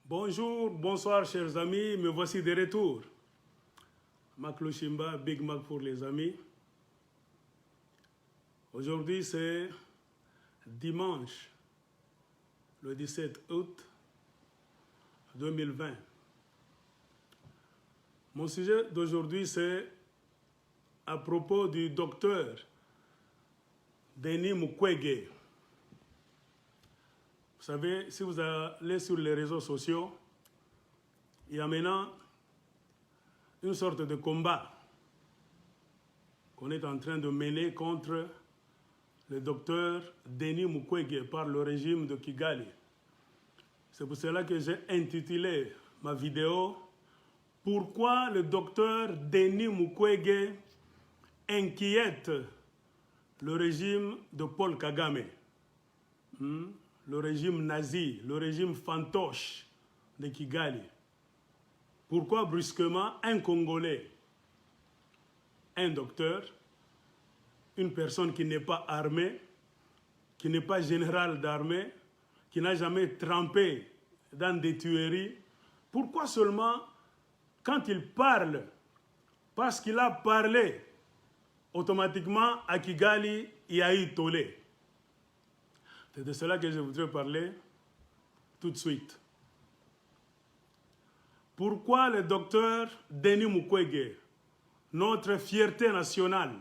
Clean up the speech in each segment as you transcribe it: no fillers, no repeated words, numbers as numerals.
Bonjour, bonsoir chers amis, me voici de retour. Maklouchimba, Big Mac pour les amis. Aujourd'hui c'est dimanche, le 17 août 2020. Mon sujet d'aujourd'hui c'est à propos du docteur Denis Mukwege. Vous savez, si vous allez sur les réseaux sociaux, il y a maintenant une sorte de combat qu'on est en train de mener contre le docteur Denis Mukwege par le régime de Kigali. C'est pour cela que j'ai intitulé ma vidéo « Pourquoi le docteur Denis Mukwege inquiète le régime de Paul Kagame ?» Le régime nazi, le régime fantoche de Kigali. Pourquoi brusquement un Congolais, un docteur, une personne qui n'est pas armée, qui n'est pas général d'armée, qui n'a jamais trempé dans des tueries, pourquoi seulement quand il parle, parce qu'il a parlé, automatiquement à Kigali, il y a eu tollé. C'est de cela que je voudrais parler tout de suite. Pourquoi le docteur Denis Mukwege, notre fierté nationale,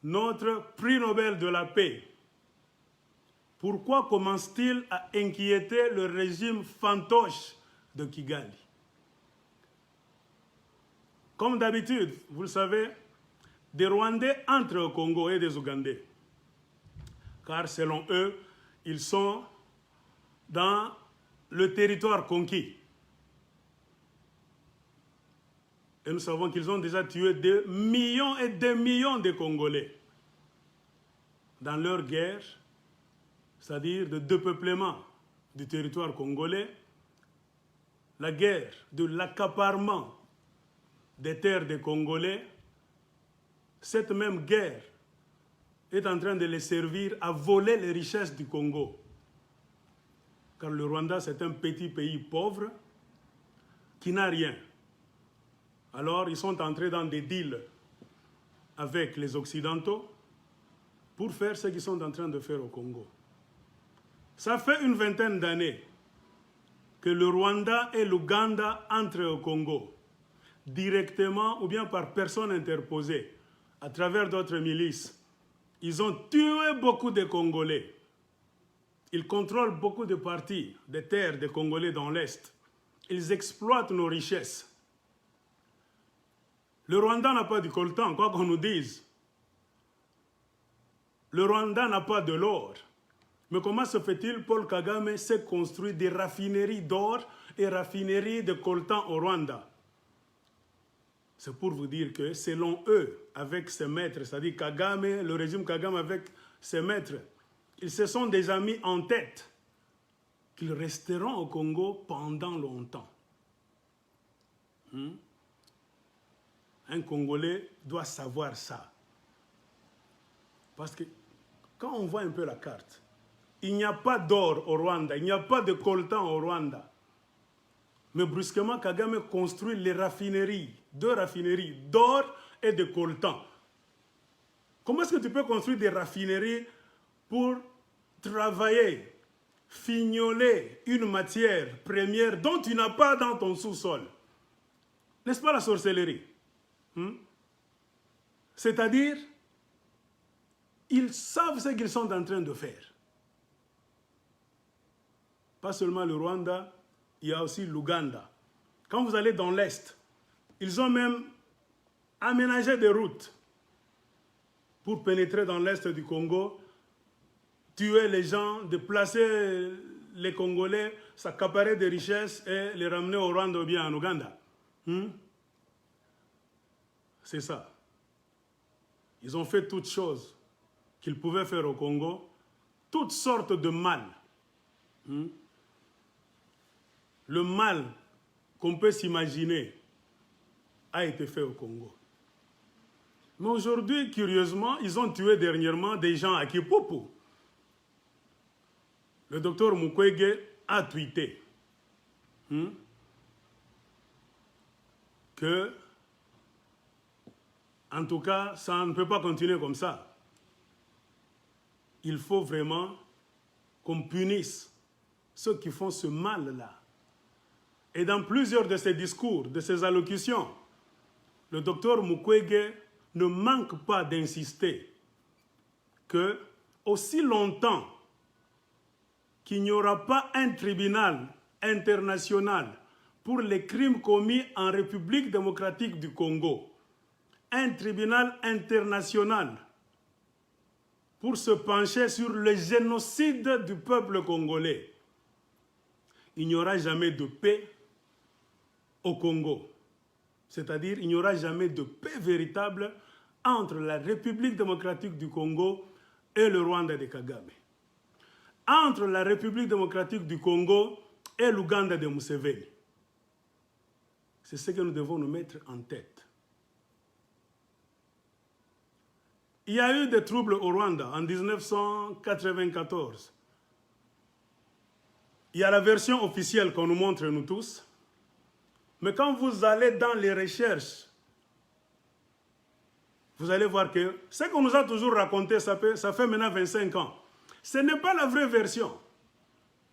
notre prix Nobel de la paix, pourquoi commence-t-il à inquiéter le régime fantoche de Kigali? Comme d'habitude, vous le savez, des Rwandais entrent au Congo et des Ougandais. Car selon eux, ils sont dans le territoire conquis. Et nous savons qu'ils ont déjà tué des millions et des millions de Congolais dans leur guerre, c'est-à-dire de dépeuplement du territoire congolais, la guerre de l'accaparement des terres des Congolais. Cette même guerre est en train de les servir à voler les richesses du Congo. Car le Rwanda, c'est un petit pays pauvre qui n'a rien. Alors, ils sont entrés dans des deals avec les Occidentaux pour faire ce qu'ils sont en train de faire au Congo. Ça fait une vingtaine d'années que le Rwanda et l'Ouganda entrent au Congo, directement ou bien par personne interposée, à travers d'autres milices. Ils ont tué beaucoup de Congolais. Ils contrôlent beaucoup de parties des terres des Congolais dans l'Est. Ils exploitent nos richesses. Le Rwanda n'a pas du coltan, quoi qu'on nous dise. Le Rwanda n'a pas de l'or. Mais comment se fait-il, Paul Kagame s'est construit des raffineries d'or et raffineries de coltan au Rwanda? C'est pour vous dire que selon eux, avec ses maîtres, c'est-à-dire Kagame, le régime Kagame avec ses maîtres, ils se sont déjà mis en tête qu'ils resteront au Congo pendant longtemps. Un Congolais doit savoir ça. Parce que quand on voit un peu la carte, il n'y a pas d'or au Rwanda, il n'y a pas de coltan au Rwanda. Mais brusquement, Kagame construit les raffineries, 2 raffineries d'or et de coltan. Comment est-ce que tu peux construire des raffineries pour travailler, fignoler une matière première dont tu n'as pas dans ton sous-sol? N'est-ce pas la sorcellerie? C'est-à-dire, ils savent ce qu'ils sont en train de faire. Pas seulement le Rwanda, il y a aussi l'Ouganda. Quand vous allez dans l'Est, ils ont même aménagé des routes pour pénétrer dans l'Est du Congo, tuer les gens, déplacer les Congolais, s'accaparer des richesses et les ramener au Rwanda ou bien en Ouganda. C'est ça. Ils ont fait toutes choses qu'ils pouvaient faire au Congo, toutes sortes de mal. Le mal qu'on peut s'imaginer a été fait au Congo. Mais aujourd'hui, curieusement, ils ont tué dernièrement des gens à Kipupu. Le docteur Mukwege a tweeté que, en tout cas, ça ne peut pas continuer comme ça. Il faut vraiment qu'on punisse ceux qui font ce mal-là. Et dans plusieurs de ses discours, de ses allocutions, le docteur Mukwege ne manque pas d'insister que, aussi longtemps qu'il n'y aura pas un tribunal international pour les crimes commis en République démocratique du Congo, un tribunal international pour se pencher sur le génocide du peuple congolais, il n'y aura jamais de paix au Congo. C'est-à-dire, il n'y aura jamais de paix véritable entre la République démocratique du Congo et le Rwanda de Kagame. Entre la République démocratique du Congo et l'Ouganda de Museveni. C'est ce que nous devons nous mettre en tête. Il y a eu des troubles au Rwanda en 1994. Il y a la version officielle qu'on nous montre, nous tous. Mais quand vous allez dans les recherches, vous allez voir que ce qu'on nous a toujours raconté, ça fait maintenant 25 ans. Ce n'est pas la vraie version.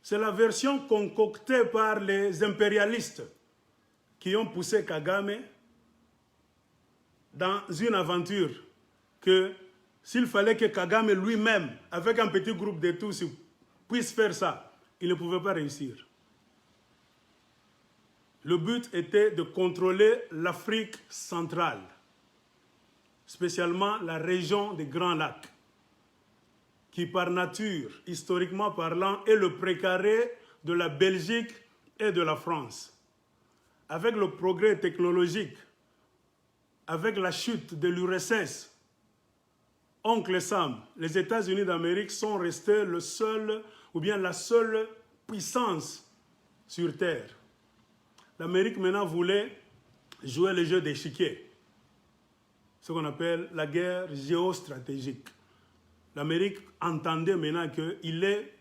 C'est la version concoctée par les impérialistes qui ont poussé Kagame dans une aventure que s'il fallait que Kagame lui-même, avec un petit groupe de tous, puisse faire ça, il ne pouvait pas réussir. Le but était de contrôler l'Afrique centrale, spécialement la région des Grands Lacs, qui par nature, historiquement parlant, est le précaré de la Belgique et de la France. Avec le progrès technologique, avec la chute de l'URSS, Oncle Sam, les États-Unis d'Amérique sont restés le seul, ou bien la seule puissance sur Terre. L'Amérique maintenant voulait jouer le jeu d'échiquier, ce qu'on appelle la guerre géostratégique. L'Amérique entendait maintenant qu'il est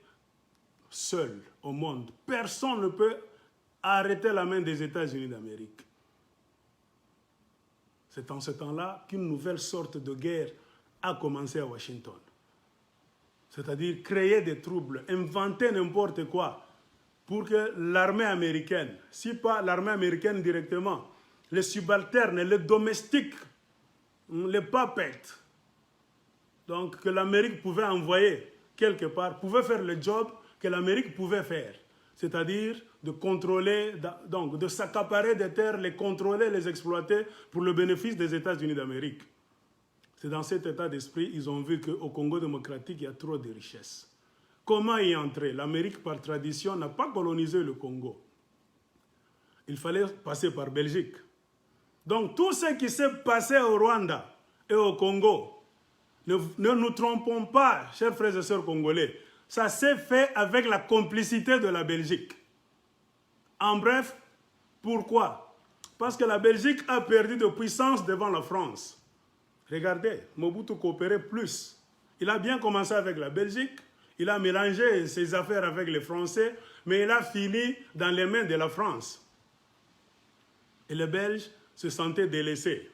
seul au monde. Personne ne peut arrêter la main des États-Unis d'Amérique. C'est en ce temps-là qu'une nouvelle sorte de guerre a commencé à Washington. C'est-à-dire créer des troubles, inventer n'importe quoi pour que l'armée américaine, si pas l'armée américaine directement, les subalternes, les domestiques, les puppets, donc que l'Amérique pouvait envoyer quelque part, pouvait faire le job que l'Amérique pouvait faire. C'est-à-dire de contrôler, donc de s'accaparer des terres, les contrôler, les exploiter pour le bénéfice des États-Unis d'Amérique. C'est dans cet état d'esprit qu'ils ont vu qu'au Congo démocratique, il y a trop de richesses. Comment y entrer? L'Amérique, par tradition, n'a pas colonisé le Congo. Il fallait passer par Belgique. Donc, tout ce qui s'est passé au Rwanda et au Congo, ne nous trompons pas, chers frères et sœurs congolais, ça s'est fait avec la complicité de la Belgique. En bref, pourquoi? Parce que la Belgique a perdu de puissance devant la France. Regardez, Mobutu coopérait plus. Il a bien commencé avec la Belgique, il a mélangé ses affaires avec les Français, mais il a fini dans les mains de la France. Et les Belges se sentaient délaissés.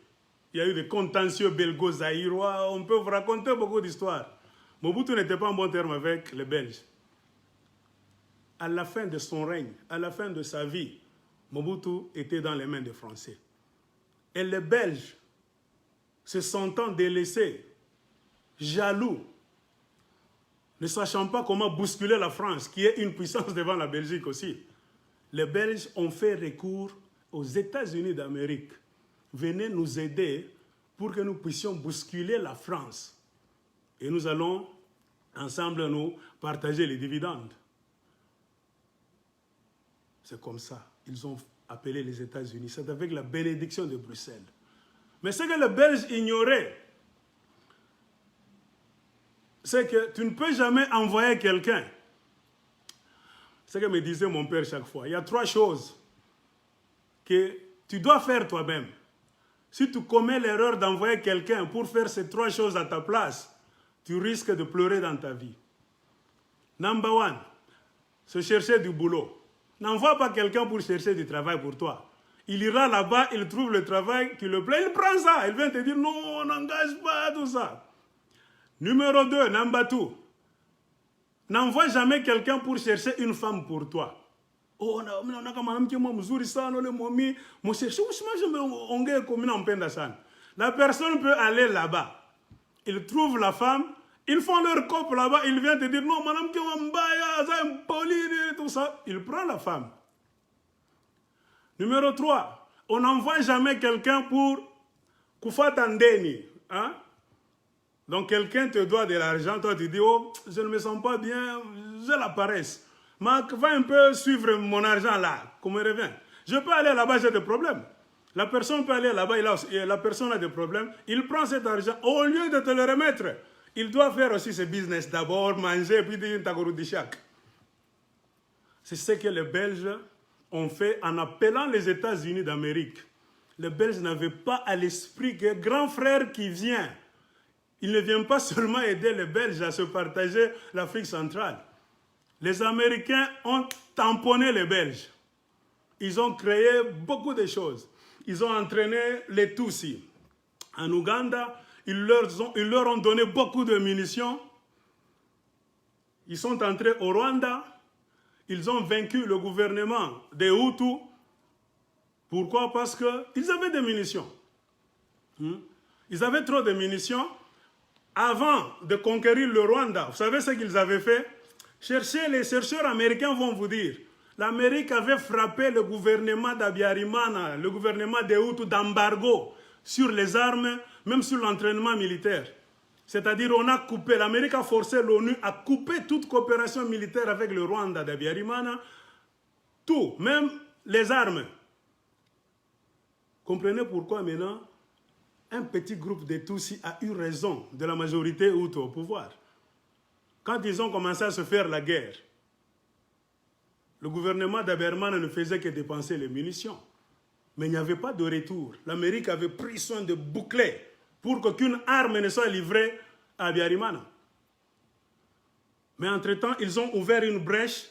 Il y a eu des contentieux belgo-zaïrois, on peut vous raconter beaucoup d'histoires. Mobutu n'était pas en bon terme avec les Belges. À la fin de son règne, à la fin de sa vie, Mobutu était dans les mains des Français. Et les Belges, se sentant délaissés, jaloux, ne sachant pas comment bousculer la France, qui est une puissance devant la Belgique aussi, les Belges ont fait recours aux États-Unis d'Amérique. Venez nous aider pour que nous puissions bousculer la France. Et nous allons ensemble nous partager les dividendes. C'est comme ça. Ils ont appelé les États-Unis. C'est avec la bénédiction de Bruxelles. Mais ce que les Belges ignoraient, c'est que tu ne peux jamais envoyer quelqu'un. C'est ce que me disait mon père chaque fois. Il y a 3 choses que tu dois faire toi-même. Si tu commets l'erreur d'envoyer quelqu'un pour faire ces 3 choses à ta place, tu risques de pleurer dans ta vie. Number 1, se chercher du boulot. N'envoie pas quelqu'un pour chercher du travail pour toi. Il ira là-bas, il trouve le travail qui le plaît, il prend ça. Il vient te dire, non, on n'engage pas tout ça. Numéro 2, Nambatu. N'envoie jamais quelqu'un pour chercher une femme pour toi. Oh, on a comme un petit mzuri sana, le momi, mon cherche, la personne peut aller là-bas. Ils trouvent la femme, ils font leur couple là-bas, ils viennent te dire, non, madame, tout ça. Il prend la femme. Numéro 3, on n'envoie jamais quelqu'un pour Koufatandeni. Hein? Donc quelqu'un te doit de l'argent, toi tu dis, oh, je ne me sens pas bien, j'ai la paresse. Mais va un peu suivre mon argent là, qu'on me revient. Je peux aller là-bas, j'ai des problèmes. La personne peut aller là-bas, la personne a des problèmes, il prend cet argent, au lieu de te le remettre, il doit faire aussi ce business d'abord, manger, puis dire une chaque. C'est ce que les Belges ont fait en appelant les États-Unis d'Amérique. Les Belges n'avaient pas à l'esprit que grand frère qui vient, il ne vient pas seulement aider les Belges à se partager l'Afrique centrale. Les Américains ont tamponné les Belges. Ils ont créé beaucoup de choses. Ils ont entraîné les Tutsis. En Ouganda, ils leur ont donné beaucoup de munitions. Ils sont entrés au Rwanda. Ils ont vaincu le gouvernement des Hutus. Pourquoi? Parce qu'ils avaient des munitions. Ils avaient trop de munitions. Avant de conquérir le Rwanda, vous savez ce qu'ils avaient fait? Les chercheurs américains vont vous dire, l'Amérique avait frappé le gouvernement d'Abiyarimana, le gouvernement des Hutus d'embargo sur les armes, même sur l'entraînement militaire. C'est-à-dire on a coupé, l'Amérique a forcé l'ONU à couper toute coopération militaire avec le Rwanda d'Abiyarimana, tout, même les armes. Comprenez pourquoi maintenant un petit groupe de Tutsis a eu raison de la majorité Hutu au pouvoir. Quand ils ont commencé à se faire la guerre, le gouvernement d'Abiyarimana ne faisait que dépenser les munitions. Mais il n'y avait pas de retour. L'Amérique avait pris soin de boucler pour qu'aucune arme ne soit livrée à Abiyarimana. Mais entre-temps, ils ont ouvert une brèche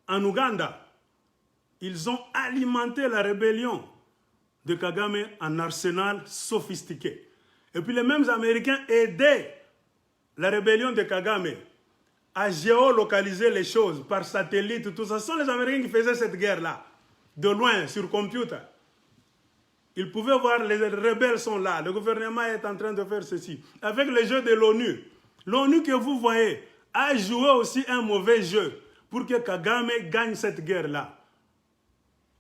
en Ouganda. Ils ont alimenté la rébellion de Kagame en arsenal sophistiqué. Et puis les mêmes Américains aidaient la rébellion de Kagame à géolocaliser les choses par satellite, tout ça. Ce sont les Américains qui faisaient cette guerre-là, de loin, sur computer. Ils pouvaient voir, les rebelles sont là, le gouvernement est en train de faire ceci. Avec le jeu de l'ONU, l'ONU que vous voyez a joué aussi un mauvais jeu pour que Kagame gagne cette guerre-là.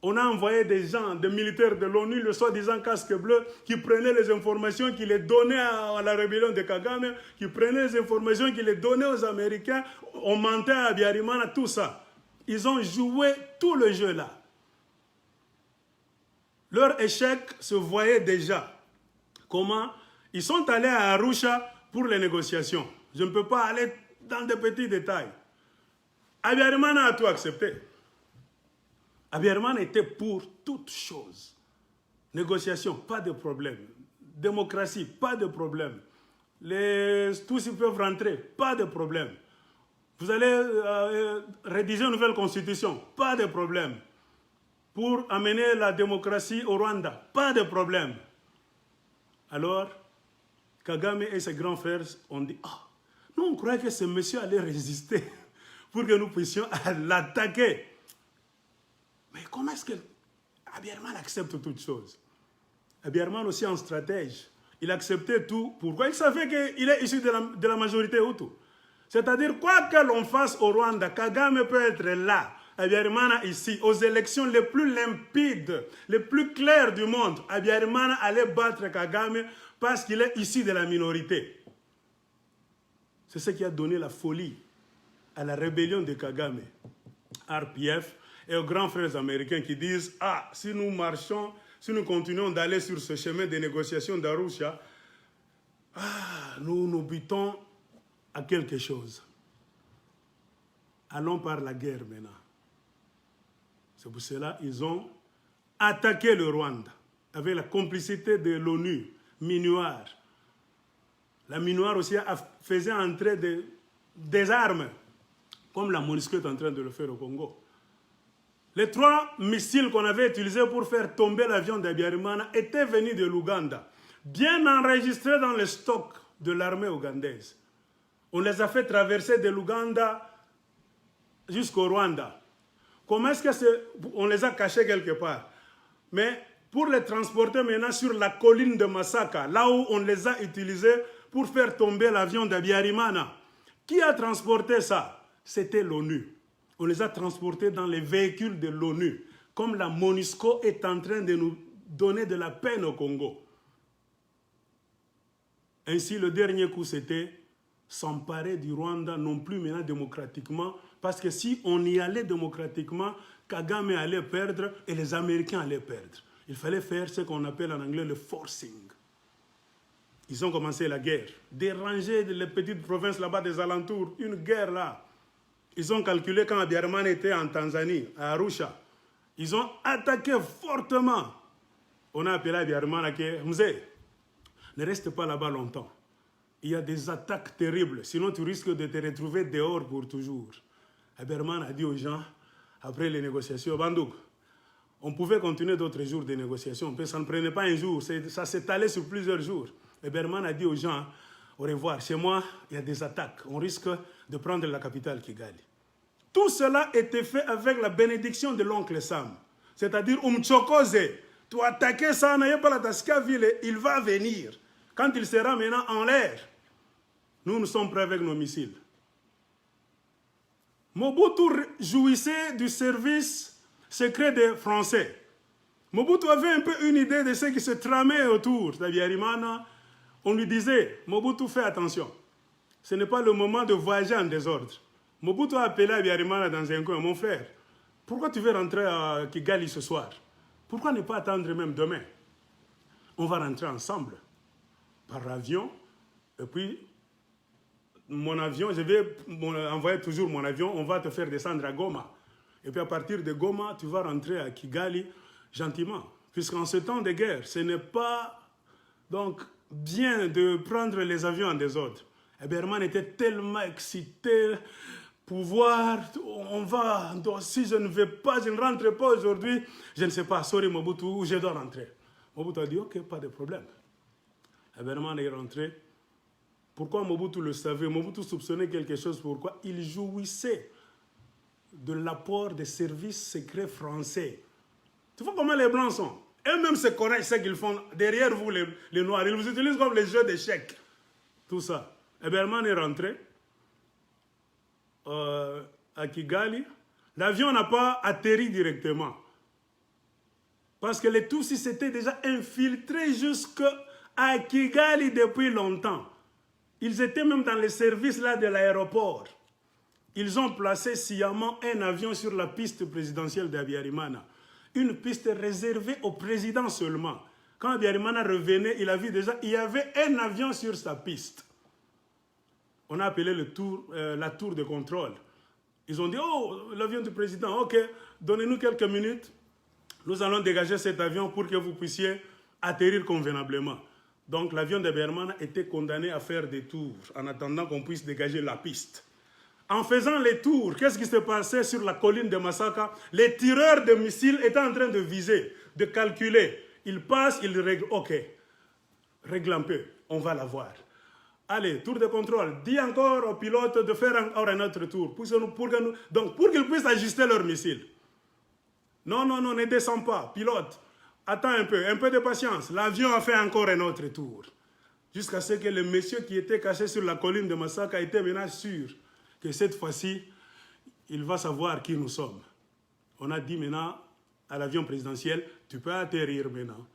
On a envoyé des gens, des militaires de l'ONU, le soi-disant casque bleu, qui prenaient les informations, qui les donnaient à la rébellion de Kagame, qui prenaient les informations, qui les donnaient aux Américains, on mentait à Abiyarimana, tout ça. Ils ont joué tout le jeu là. Leur échec se voyait déjà. Comment? Ils sont allés à Arusha pour les négociations. Je ne peux pas aller dans des petits détails. Abiyarimana a tout accepté. Abiyarimana était pour toutes choses. Négociation, pas de problème. Démocratie, pas de problème. Tous ils peuvent rentrer, pas de problème. Vous allez rédiger une nouvelle constitution, pas de problème. Pour amener la démocratie au Rwanda, pas de problème. Alors, Kagame et ses grands frères ont dit, ah, nous on croyait que ce monsieur allait résister pour que nous puissions l'attaquer. Mais comment est-ce que Abiyarimana accepte toutes choses? Abiyarimana aussi un stratège. Il acceptait tout. Pourquoi? Il savait qu'il est issu de la majorité Hutu. C'est-à-dire, quoi que l'on fasse au Rwanda, Kagame peut être là, Abiyarimana ici, aux élections les plus limpides, les plus claires du monde. Abiyarimana allait battre Kagame parce qu'il est issu de la minorité. C'est ce qui a donné la folie à la rébellion de Kagame. RPF et aux grands frères américains qui disent, ah, si nous marchons, si nous continuons d'aller sur ce chemin de négociation d'Arusha, nous butons à quelque chose. Allons par la guerre maintenant. C'est pour cela qu'ils ont attaqué le Rwanda avec la complicité de l'ONU, Minuar. La Minuar aussi faisait entrer des armes comme la MONUSCO est en train de le faire au Congo. Les 3 missiles qu'on avait utilisés pour faire tomber l'avion d'Abiyarimana étaient venus de l'Ouganda, bien enregistrés dans le stock de l'armée ougandaise. On les a fait traverser de l'Ouganda jusqu'au Rwanda. Comment est-ce qu'on les a cachés quelque part? Mais pour les transporter maintenant sur la colline de Masaka, là où on les a utilisés pour faire tomber l'avion d'Abiyarimana. Qui a transporté ça? C'était l'ONU. On les a transportés dans les véhicules de l'ONU, comme la MONUSCO est en train de nous donner de la peine au Congo. Ainsi, le dernier coup, c'était s'emparer du Rwanda, non plus maintenant démocratiquement, parce que si on y allait démocratiquement, Kagame allait perdre et les Américains allaient perdre. Il fallait faire ce qu'on appelle en anglais le forcing. Ils ont commencé la guerre, déranger les petites provinces là-bas des alentours, une guerre là. Ils ont calculé quand Abiyarimana était en Tanzanie, à Arusha. Ils ont attaqué fortement. On a appelé Abiyarimana que Mzee, ne reste pas là-bas longtemps. Il y a des attaques terribles, sinon tu risques de te retrouver dehors pour toujours. Abiyarimana a dit aux gens, après les négociations, Bandouk, on pouvait continuer d'autres jours de négociations, ça ne prenait pas un jour, ça s'étalait sur plusieurs jours. Abiyarimana a dit aux gens, au revoir, chez moi, il y a des attaques, on risque de prendre la capitale Kigali. Tout cela était fait avec la bénédiction de l'oncle Sam. C'est-à-dire, Umchokoze, tu attaquer ça, il va venir. Quand il sera maintenant en l'air, nous sommes prêts avec nos missiles. Mobutu jouissait du service secret des Français. Mobutu avait un peu une idée de ce qui se tramait autour d'Abiyarimana. On lui disait, Mobutu, fais attention. Ce n'est pas le moment de voyager en désordre. Mobutu a appelé Abiyarimana dans un coin, mon frère, pourquoi tu veux rentrer à Kigali ce soir? Pourquoi ne pas attendre même demain? On va rentrer ensemble, par avion, et puis mon avion, je vais envoyer toujours mon avion, on va te faire descendre à Goma. Et puis à partir de Goma, tu vas rentrer à Kigali gentiment. Puisqu'en ce temps de guerre, ce n'est pas donc bien de prendre les avions en désordre. Abiyarimana était tellement excité, pouvoir, on va, donc, si je ne vais pas, je ne rentre pas aujourd'hui, je ne sais pas, sorry Mobutu, je dois rentrer. Mobutu a dit, ok, pas de problème. Abiyarimana est rentré. Pourquoi Mobutu le savait? Mobutu soupçonnait quelque chose, pourquoi? Il jouissait de l'apport des services secrets français. Tu vois comment les Blancs sont? Eux-mêmes se connaissent ce qu'ils font derrière vous, les Noirs. Ils vous utilisent comme les jeux d'échecs. Tout ça. Abiyarimana est rentré à Kigali. L'avion n'a pas atterri directement. Parce que les Tutsis s'étaient déjà infiltrés jusqu'à Kigali depuis longtemps. Ils étaient même dans les services là de l'aéroport. Ils ont placé sciemment un avion sur la piste présidentielle d'Abiyarimana. Une piste réservée au président seulement. Quand Abiyarimana revenait, il a vu déjà, il y avait un avion sur sa piste. On a appelé la tour de contrôle. Ils ont dit, oh, l'avion du président, ok, donnez-nous quelques minutes. Nous allons dégager cet avion pour que vous puissiez atterrir convenablement. Donc l'avion d'Abiyarimana était condamné à faire des tours en attendant qu'on puisse dégager la piste. En faisant les tours, qu'est-ce qui se passait sur la colline de Masaka? Les tireurs de missiles étaient en train de viser, de calculer. Ils passent, ils règlent. Ok, règle un peu, on va la voir. Allez, tour de contrôle. Dis encore au pilote de faire encore un autre tour. Donc, pour qu'ils puissent ajuster leurs missiles. Non, non, non, ne descends pas. Pilote, attends un peu de patience. L'avion a fait encore un autre tour. Jusqu'à ce que le monsieur qui était caché sur la colline de Masaka était maintenant sûr que cette fois-ci, il va savoir qui nous sommes. On a dit maintenant à l'avion présidentiel, tu peux atterrir maintenant.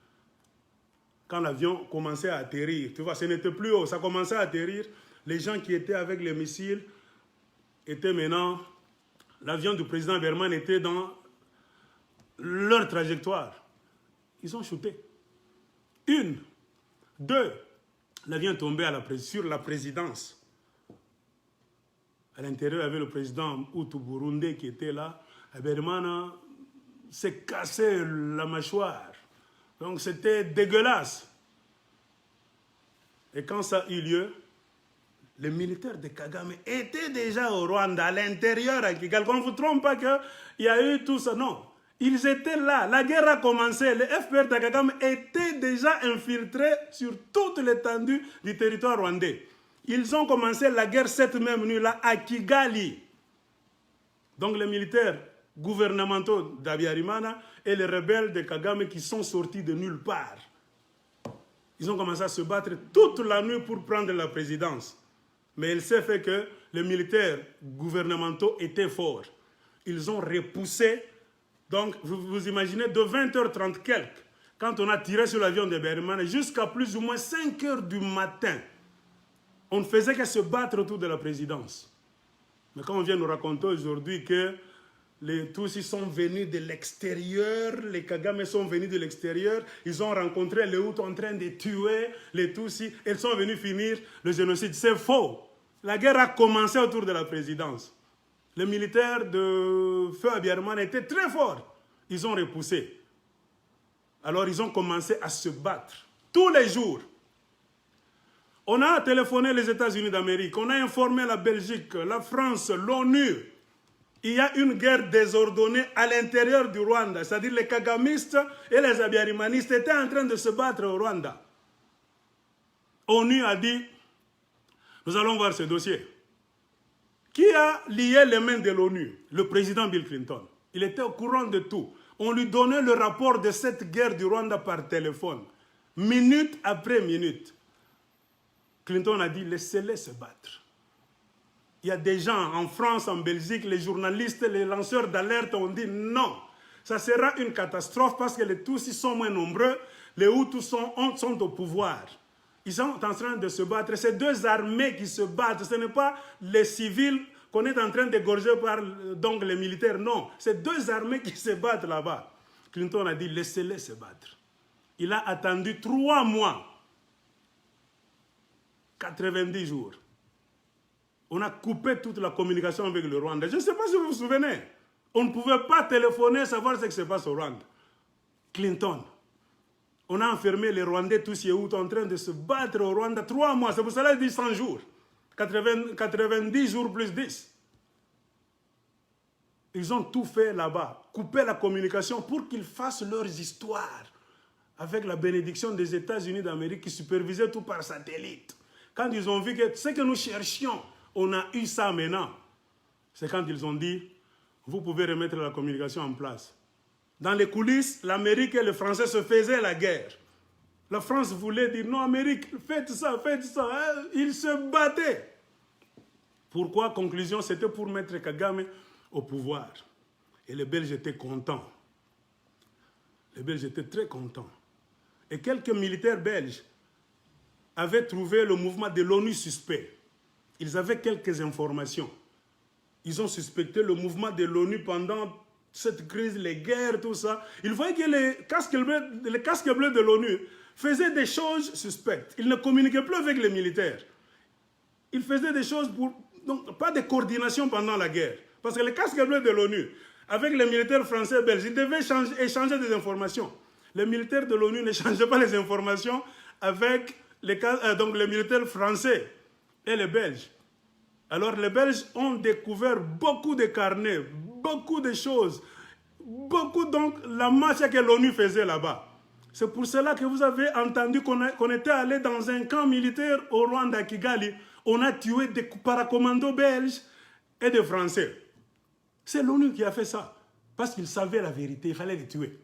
Quand l'avion commençait à atterrir, tu vois, ce n'était plus haut, ça commençait à atterrir. Les gens qui étaient avec les missiles étaient maintenant... L'avion du président Abiyarimana était dans leur trajectoire. Ils ont shooté. 1, 2, l'avion tombait sur la présidence. À l'intérieur, il y avait le président Hutu Burundais qui était là. Abiyarimana s'est cassé la mâchoire. Donc c'était dégueulasse. Et quand ça a eu lieu, les militaires de Kagame étaient déjà au Rwanda, à l'intérieur, à Kigali. Qu'on ne vous trompe pas qu'il y a eu tout ça. Non. Ils étaient là. La guerre a commencé. Les FPR de Kagame étaient déjà infiltrés sur toute l'étendue du territoire rwandais. Ils ont commencé la guerre cette même nuit-là à Kigali. Donc les militaires gouvernementaux d'Abiyarimana et les rebelles de Kagame qui sont sortis de nulle part. Ils ont commencé à se battre toute la nuit pour prendre la présidence. Mais il s'est fait que les militaires gouvernementaux étaient forts. Ils ont repoussé, donc vous imaginez, de 20h30 quelques, quand on a tiré sur l'avion de Abiyarimana, jusqu'à plus ou moins 5h du matin, on ne faisait que se battre autour de la présidence. Mais quand on vient nous raconter aujourd'hui que les Tutsis sont venus de l'extérieur, les Kagame sont venus de l'extérieur, ils ont rencontré les Hutus en train de tuer les Tutsis, ils sont venus finir le génocide. C'est faux. La guerre a commencé autour de la présidence. Les militaires de Feu Abiyarimana étaient très forts. Ils ont repoussé. Alors ils ont commencé à se battre tous les jours. On a téléphoné les États-Unis d'Amérique, on a informé la Belgique, la France, l'ONU. Il y a une guerre désordonnée à l'intérieur du Rwanda. C'est-à-dire les Kagamistes et les Abiarimanistes étaient en train de se battre au Rwanda. ONU a dit, nous allons voir ce dossier. Qui a lié les mains de l'ONU? Le président Bill Clinton. Il était au courant de tout. On lui donnait le rapport de cette guerre du Rwanda par téléphone. Minute après minute. Clinton a dit, laissez-les se battre. Il y a des gens en France, en Belgique, les journalistes, les lanceurs d'alerte ont dit non. Ça sera une catastrophe parce que les Tutsis sont moins nombreux, les Hutus sont au pouvoir. Ils sont en train de se battre. C'est deux armées qui se battent. Ce n'est pas les civils qu'on est en train d'égorger par donc, les militaires. Non, c'est deux armées qui se battent là-bas. Clinton a dit laissez-les se battre. Il a attendu 3 mois. 90 jours. On a coupé toute la communication avec le Rwanda. Je ne sais pas si vous vous souvenez. On ne pouvait pas téléphoner, savoir ce qui se passe au Rwanda. Clinton. On a enfermé les Rwandais, tous les Hutus, en train de se battre au Rwanda 3 mois. C'est pour cela qu'il dit 100 jours. 90 jours plus 10. Ils ont tout fait là-bas. Couper la communication pour qu'ils fassent leurs histoires. Avec la bénédiction des États-Unis d'Amérique qui supervisaient tout par satellite. Quand ils ont vu que ce que nous cherchions, on a eu ça maintenant. C'est quand ils ont dit, vous pouvez remettre la communication en place. Dans les coulisses, l'Amérique et les Français se faisaient la guerre. La France voulait dire, non, Amérique, faites ça, faites ça. Ils se battaient. Pourquoi? Conclusion, c'était pour mettre Kagame au pouvoir. Et les Belges étaient contents. Les Belges étaient très contents. Et quelques militaires belges avaient trouvé le mouvement de l'ONU suspect. Ils avaient quelques informations. Ils ont suspecté le mouvement de l'ONU pendant cette crise, les guerres, tout ça. Ils voyaient que les casques bleus de l'ONU faisaient des choses suspectes. Ils ne communiquaient plus avec les militaires. Ils faisaient des choses pour... Donc, pas de coordination pendant la guerre. Parce que les casques bleus de l'ONU, avec les militaires français et belges, ils devaient échanger des informations. Les militaires de l'ONU n'échangeaient pas les informations avec donc les militaires français et les Belges. Alors les Belges ont découvert beaucoup de carnets, beaucoup de choses, beaucoup donc la marche que l'ONU faisait là-bas. C'est pour cela que vous avez entendu qu'on était allé dans un camp militaire au Rwanda, à Kigali. On a tué des paracommandos belges et des Français. C'est l'ONU qui a fait ça. Parce qu'ils savaient la vérité, il fallait les tuer.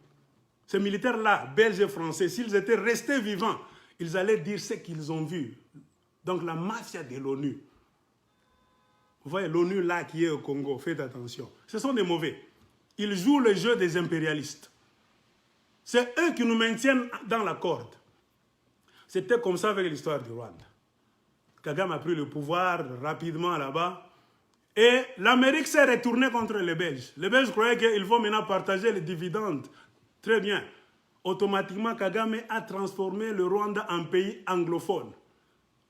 Ces militaires-là, belges et français, s'ils étaient restés vivants, ils allaient dire ce qu'ils ont vu. Donc la mafia de l'ONU. Vous voyez, l'ONU là qui est au Congo, faites attention. Ce sont des mauvais. Ils jouent le jeu des impérialistes. C'est eux qui nous maintiennent dans la corde. C'était comme ça avec l'histoire du Rwanda. Kagame a pris le pouvoir rapidement là-bas. Et l'Amérique s'est retournée contre les Belges. Les Belges croyaient qu'ils vont maintenant partager les dividendes. Très bien. Automatiquement, Kagame a transformé le Rwanda en pays anglophone.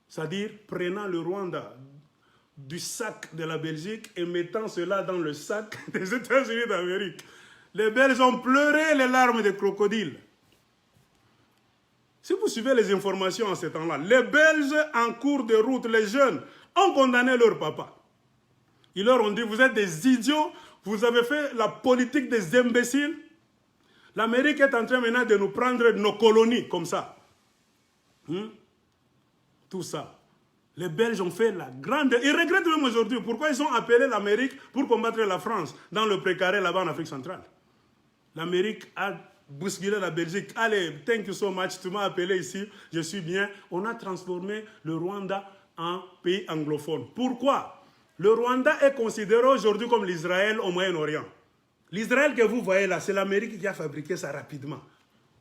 C'est-à-dire prenant le Rwanda du sac de la Belgique et mettant cela dans le sac des États-Unis d'Amérique. Les Belges ont pleuré les larmes de crocodile. Si vous suivez les informations en ce temps-là, les Belges en cours de route, les jeunes, ont condamné leur papa. Ils leur ont dit, vous êtes des idiots, vous avez fait la politique des imbéciles. L'Amérique est en train maintenant de nous prendre nos colonies comme ça. Tout ça. Les Belges ont fait la grande... Ils regrettent même aujourd'hui pourquoi ils ont appelé l'Amérique pour combattre la France dans le précaré là-bas en Afrique centrale. L'Amérique a bousculé la Belgique. Allez, thank you so much, tu m'as appelé ici, je suis bien. On a transformé le Rwanda en pays anglophone. Pourquoi? Le Rwanda est considéré aujourd'hui comme l'Israël au Moyen-Orient. L'Israël que vous voyez là, c'est l'Amérique qui a fabriqué ça rapidement.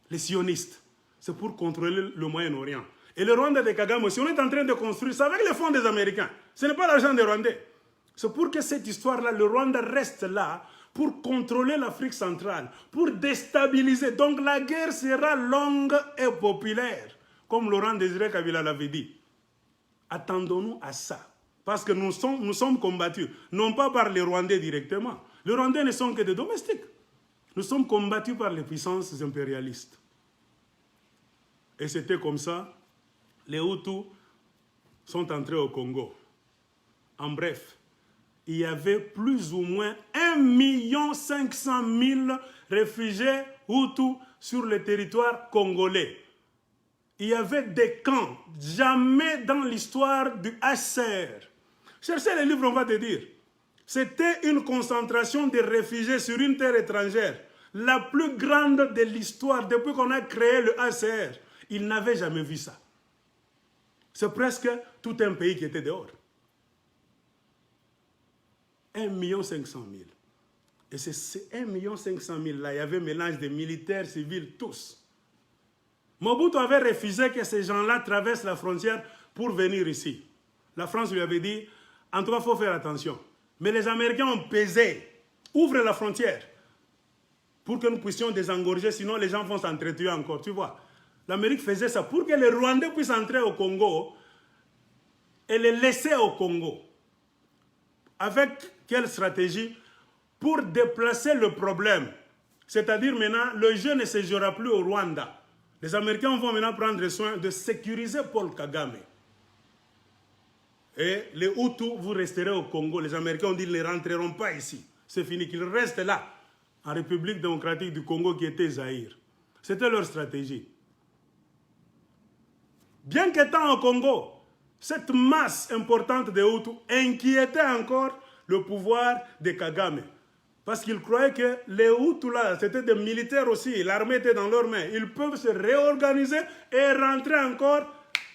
Les sionistes. C'est pour contrôler le Moyen-Orient. Et le Rwanda de Kagame aussi, on est en train de construire ça avec les fonds des Américains. Ce n'est pas l'argent des Rwandais. C'est pour que cette histoire-là, le Rwanda reste là pour contrôler l'Afrique centrale, pour déstabiliser. Donc la guerre sera longue et populaire, comme Laurent Désiré Kabila l'avait dit. Attendons-nous à ça. Parce que nous sommes combattus, non pas par les Rwandais directement. Les Rwandais ne sont que des domestiques. Nous sommes combattus par les puissances impérialistes. Et c'était comme ça. Les Hutus sont entrés au Congo. En bref, il y avait plus ou moins 1 500 000 réfugiés Hutus sur le territoire congolais. Il y avait des camps, jamais dans l'histoire du HCR. Cherchez les livres, on va te dire. C'était une concentration de réfugiés sur une terre étrangère, la plus grande de l'histoire depuis qu'on a créé le HCR. Ils n'avaient jamais vu ça. C'est presque tout un pays qui était dehors. 1 500 000. Et ces 1 500 000 là, il y avait un mélange de militaires, civils, tous. Mobutu avait refusé que ces gens-là traversent la frontière pour venir ici. La France lui avait dit, en tout cas, il faut faire attention. Mais les Américains ont pesé. Ouvre la frontière pour que nous puissions désengorger, sinon les gens vont s'entretuer encore, tu vois. L'Amérique faisait ça pour que les Rwandais puissent entrer au Congo et les laisser au Congo. Avec quelle stratégie? Pour déplacer le problème. C'est-à-dire maintenant, le jeu ne se jouera plus au Rwanda. Les Américains vont maintenant prendre soin de sécuriser Paul Kagame. Et les Hutus, vous resterez au Congo. Les Américains ont dit qu'ils ne rentreront pas ici. C'est fini, qu'ils restent là, en République démocratique du Congo qui était Zaïre. C'était leur stratégie. Bien qu'étant au Congo, cette masse importante de Hutus inquiétait encore le pouvoir de Kagame. Parce qu'ils croyaient que les Hutus là, c'était des militaires aussi, l'armée était dans leurs mains. Ils peuvent se réorganiser et rentrer encore,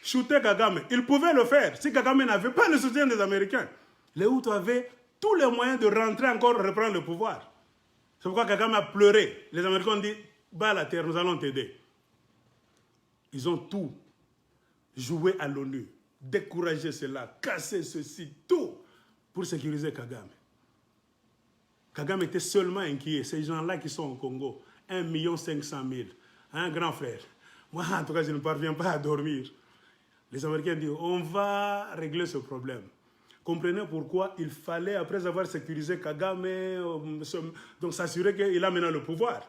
shooter Kagame. Ils pouvaient le faire si Kagame n'avait pas le soutien des Américains. Les Hutus avaient tous les moyens de rentrer encore, reprendre le pouvoir. C'est pourquoi Kagame a pleuré. Les Américains ont dit, bats la terre, nous allons t'aider. Ils ont tout joué à l'ONU, décourager cela, casser ceci, tout pour sécuriser Kagame. Kagame était seulement inquiet. Ces gens-là qui sont au Congo, 1 500 000. Un grand frère. Moi, en tout cas, je ne parviens pas à dormir. Les Américains disent, on va régler ce problème. Comprenez pourquoi il fallait, après avoir sécurisé Kagame, donc s'assurer qu'il a maintenant le pouvoir.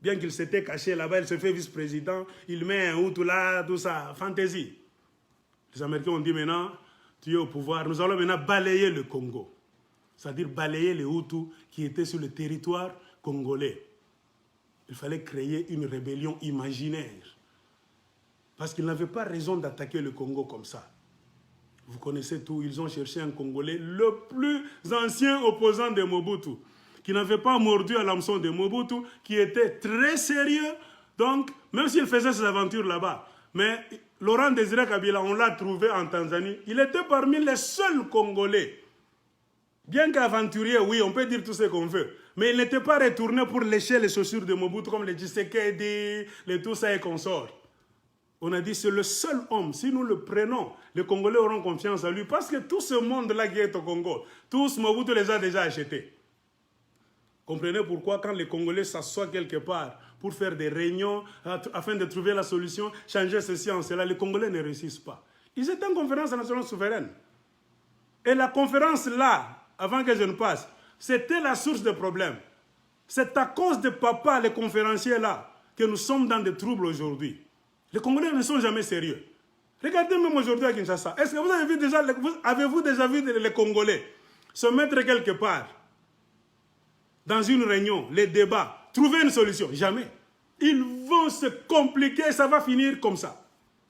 Bien qu'il s'était caché là-bas, il se fait vice-président, il met un Hutu là, tout ça, fantaisie. Les Américains ont dit maintenant, tu es au pouvoir, nous allons maintenant balayer le Congo. C'est-à-dire balayer les Hutus qui étaient sur le territoire congolais. Il fallait créer une rébellion imaginaire. Parce qu'ils n'avaient pas raison d'attaquer le Congo comme ça. Vous connaissez tout, ils ont cherché un Congolais, le plus ancien opposant de Mobutu, qui n'avait pas mordu à l'hameçon de Mobutu, qui était très sérieux. Donc, même s'il faisait ses aventures là-bas, mais Laurent Désiré Kabila, on l'a trouvé en Tanzanie, il était parmi les seuls Congolais. Bien qu'aventurier, oui, on peut dire tout ce qu'on veut, mais il n'était pas retourné pour lécher les chaussures de Mobutu comme les Tshisekedi, les tout ça et consorts. On a dit c'est le seul homme, si nous le prenons, les Congolais auront confiance en lui, parce que tout ce monde-là qui est au Congo, tous Mobutu les a déjà achetés. Comprenez pourquoi quand les Congolais s'assoient quelque part pour faire des réunions afin de trouver la solution, changer ceci en cela, les Congolais ne réussissent pas. Ils étaient en conférence nationale souveraine. Et la conférence là, avant que je ne passe, c'était la source des problèmes. C'est à cause de papa, les conférenciers là, que nous sommes dans des troubles aujourd'hui. Les Congolais ne sont jamais sérieux. Regardez même aujourd'hui à Kinshasa. Est-ce que vous avez vu déjà, avez-vous déjà vu les Congolais se mettre quelque part, dans une réunion, les débats, trouver une solution? Jamais. Ils vont se compliquer, ça va finir comme ça.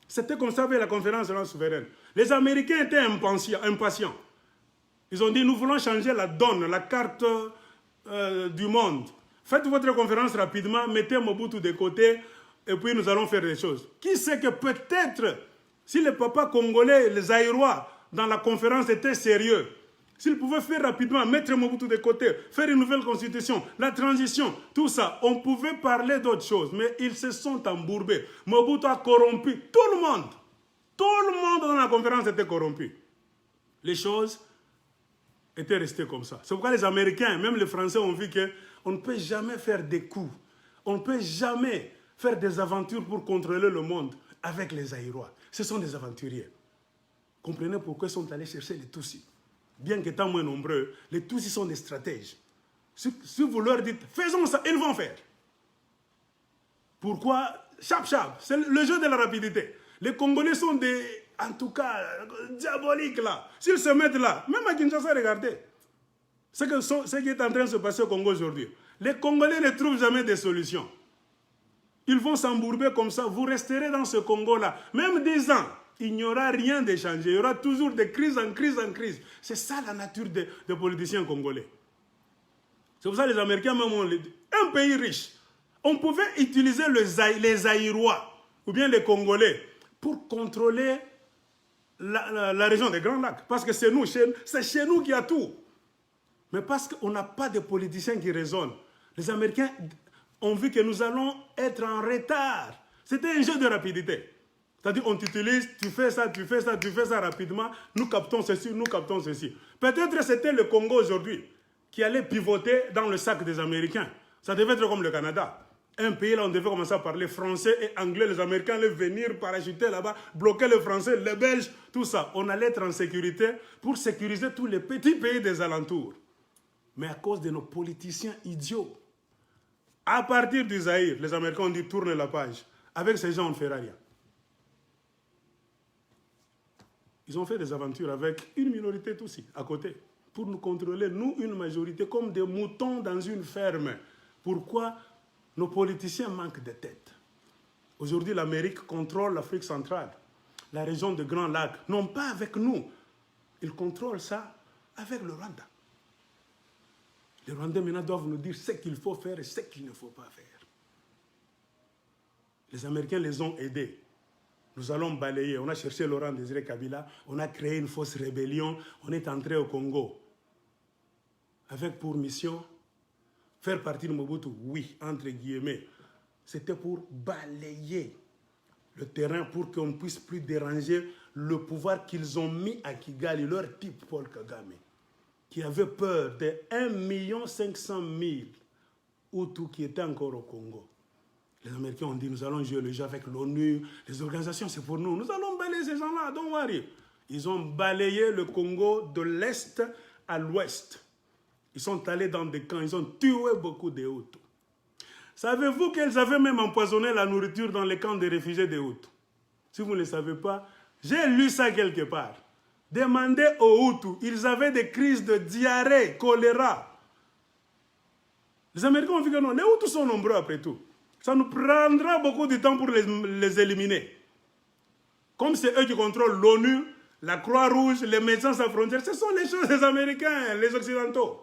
C'était comme ça avec la conférence souveraine. Les Américains étaient impatients. Ils ont dit, nous voulons changer la donne, la carte du monde. Faites votre conférence rapidement, mettez Mobutu de côté, et puis nous allons faire des choses. Qui sait que peut-être, si les papas congolais, les Zaïrois, dans la conférence étaient sérieux, s'ils pouvaient faire rapidement, mettre Mobutu de côté, faire une nouvelle constitution, la transition, tout ça, on pouvait parler d'autres choses, mais ils se sont embourbés. Mobutu a corrompu tout le monde. Tout le monde dans la conférence était corrompu. Les choses étaient restées comme ça. C'est pourquoi les Américains, même les Français ont vu qu'on ne peut jamais faire des coups. On ne peut jamais faire des aventures pour contrôler le monde avec les Zaïrois. Ce sont des aventuriers. Comprenez pourquoi ils sont allés chercher les Tutsis. Bien qu'étant moins nombreux, les Tutsis sont des stratèges. Si vous leur dites, faisons ça, ils vont faire. Pourquoi? Chap, c'est le jeu de la rapidité. Les Congolais sont des, en tout cas, diaboliques là. S'ils se mettent là, même à Kinshasa, regardez. Ce qui est en train de se passer au Congo aujourd'hui. Les Congolais ne trouvent jamais des solutions. Ils vont s'embourber comme ça. Vous resterez dans ce Congo-là. Même 10 ans, il n'y aura rien de changé. Il y aura toujours de crise en crise en crise. C'est ça la nature des politiciens congolais. C'est pour ça que les Américains même ont dit, un pays riche, on pouvait utiliser les Zaïrois ou bien les Congolais pour contrôler la région des Grands Lacs. Parce que c'est nous, c'est chez nous qu'il y a tout. Mais parce qu'on n'a pas de politiciens qui raisonnent. Les Américains ont vu que nous allons être en retard. C'était un jeu de rapidité. C'est-à-dire, on t'utilise, tu fais ça rapidement, nous captons ceci, nous captons ceci. Peut-être c'était le Congo aujourd'hui qui allait pivoter dans le sac des Américains. Ça devait être comme le Canada. Un pays là, on devait commencer à parler français et anglais. Les Américains allaient venir parachuter là-bas, bloquer les Français, les Belges, tout ça. On allait être en sécurité pour sécuriser tous les petits pays des alentours. Mais à cause de nos politiciens idiots, à partir du Zaïre, les Américains ont dit tourne la page. Avec ces gens, on ne fera rien. Ils ont fait des aventures avec une minorité aussi, à côté, pour nous contrôler, nous, une majorité, comme des moutons dans une ferme. Pourquoi nos politiciens manquent de tête? Aujourd'hui, l'Amérique contrôle l'Afrique centrale, la région de Grands Lacs, non pas avec nous. Ils contrôlent ça avec le Rwanda. Les Rwandais maintenant doivent nous dire ce qu'il faut faire et ce qu'il ne faut pas faire. Les Américains les ont aidés. Nous allons balayer. On a cherché Laurent Désiré Kabila, on a créé une fausse rébellion, on est entré au Congo. Avec pour mission, faire partie de Mobutu, oui, entre guillemets. C'était pour balayer le terrain pour qu'on ne puisse plus déranger le pouvoir qu'ils ont mis à Kigali, leur type Paul Kagame, qui avait peur de 1 500 000 Hutus qui étaient encore au Congo. Les Américains ont dit, nous allons jouer le jeu avec l'ONU, les organisations, c'est pour nous. Nous allons balayer ces gens-là, don't worry. Ils ont balayé le Congo de l'Est à l'Ouest. Ils sont allés dans des camps, ils ont tué beaucoup de Hutus. Savez-vous qu'ils avaient même empoisonné la nourriture dans les camps de réfugiés des Hutus? Si vous ne le savez pas, j'ai lu ça quelque part. Demandez aux Hutus, ils avaient des crises de diarrhée, choléra. Les Américains ont vu que non, les Hutus sont nombreux après tout. Ça nous prendra beaucoup de temps pour les éliminer. Comme c'est eux qui contrôlent l'ONU, la Croix-Rouge, les Médecins sans frontières, ce sont les choses des Américains, les Occidentaux.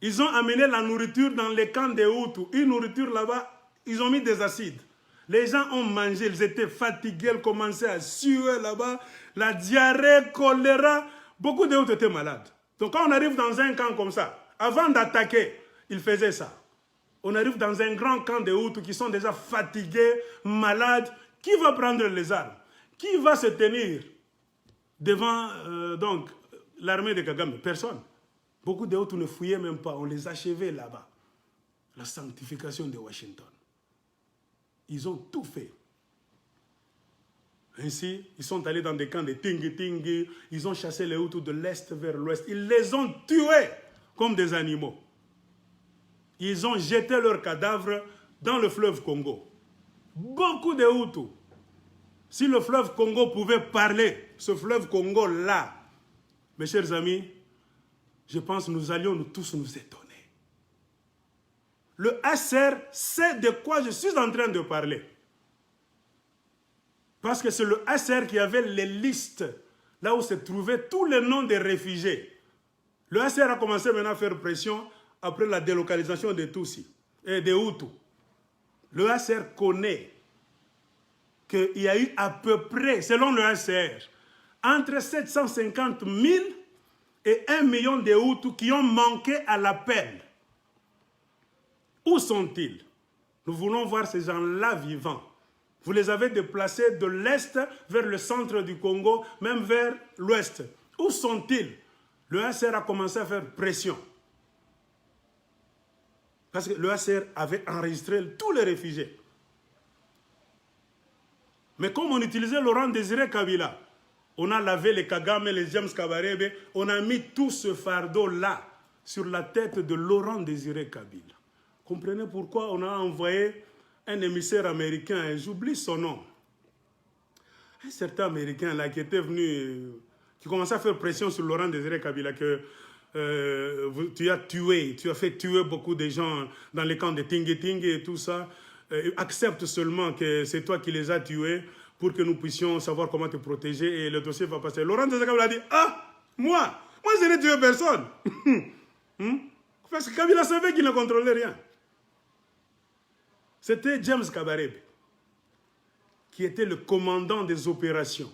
Ils ont amené la nourriture dans les camps des Hutus. Une nourriture là-bas, ils ont mis des acides. Les gens ont mangé, ils étaient fatigués, ils commençaient à suer là-bas. La diarrhée, choléra, beaucoup de Hutus étaient malades. Donc quand on arrive dans un camp comme ça, avant d'attaquer, ils faisaient ça. On arrive dans un grand camp de Hutus qui sont déjà fatigués, malades. Qui va prendre les armes? Qui va se tenir devant l'armée de Kagame? Personne. Beaucoup de Hutus ne fouillaient même pas. On les achevait là-bas. La sanctification de Washington. Ils ont tout fait. Ainsi, ils sont allés dans des camps de Tingi-Tingi. Ils ont chassé les Hutus de l'Est vers l'Ouest. Ils les ont tués comme des animaux. Ils ont jeté leurs cadavres dans le fleuve Congo. Beaucoup de Hutus. Si le fleuve Congo pouvait parler, ce fleuve Congo-là, mes chers amis, je pense que nous allions tous nous étonner. Le HCR sait de quoi je suis en train de parler. Parce que c'est le HCR qui avait les listes, là où se trouvaient tous les noms des réfugiés. Le HCR a commencé maintenant à faire pression après la délocalisation des Tutsis et des Hutus. Le HCR connaît qu'il y a eu à peu près, selon le HCR, entre 750 000 et 1 million de Hutus qui ont manqué à l'appel. Où sont-ils? Nous voulons voir ces gens-là vivants. Vous les avez déplacés de l'Est vers le centre du Congo, même vers l'Ouest. Où sont-ils? Le HCR a commencé à faire pression. Parce que le HCR avait enregistré tous les réfugiés. Mais comme on utilisait Laurent Désiré Kabila, on a lavé les Kagame, les James Kabarebe, on a mis tout ce fardeau-là sur la tête de Laurent Désiré Kabila. Comprenez pourquoi on a envoyé un émissaire américain, et j'oublie son nom. Un certain Américain là qui était venu, qui commençait à faire pression sur Laurent Désiré Kabila, que tu as fait tuer beaucoup de gens dans les camps de Tingue et tout ça. Accepte seulement que c'est toi qui les as tués pour que nous puissions savoir comment te protéger et le dossier va passer. Laurent Désiré Kabila a dit, ah, moi je n'ai tué personne. Parce que Kabila savait qu'il ne contrôlait rien. C'était James Kabarebe qui était le commandant des opérations.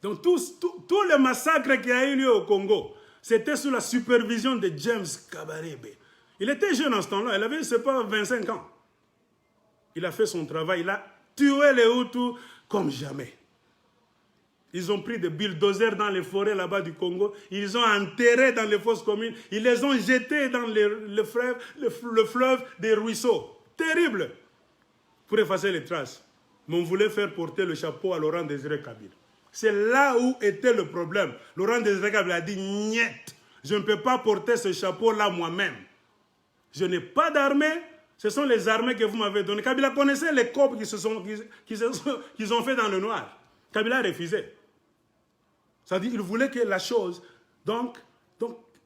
Donc tous les massacres qui a eu lieu au Congo, c'était sous la supervision de James Kabarebe. Il était jeune en ce temps-là, il avait, je ne sais pas, 25 ans. Il a fait son travail, il a tué les Hutus comme jamais. Ils ont pris des bulldozers dans les forêts là-bas du Congo, ils ont enterré dans les fosses communes, ils les ont jetés dans le fleuve des ruisseaux. Terrible pour effacer les traces. Mais on voulait faire porter le chapeau à Laurent Désiré Kabila. C'est là où était le problème. Laurent Désiré Kabila a dit, niet, je ne peux pas porter ce chapeau-là moi-même. Je n'ai pas d'armée, ce sont les armées que vous m'avez données. Kabila connaissait les copes qu'ils ont fait dans le noir. Kabila a refusé. C'est-à-dire qu'il voulait que la chose, donc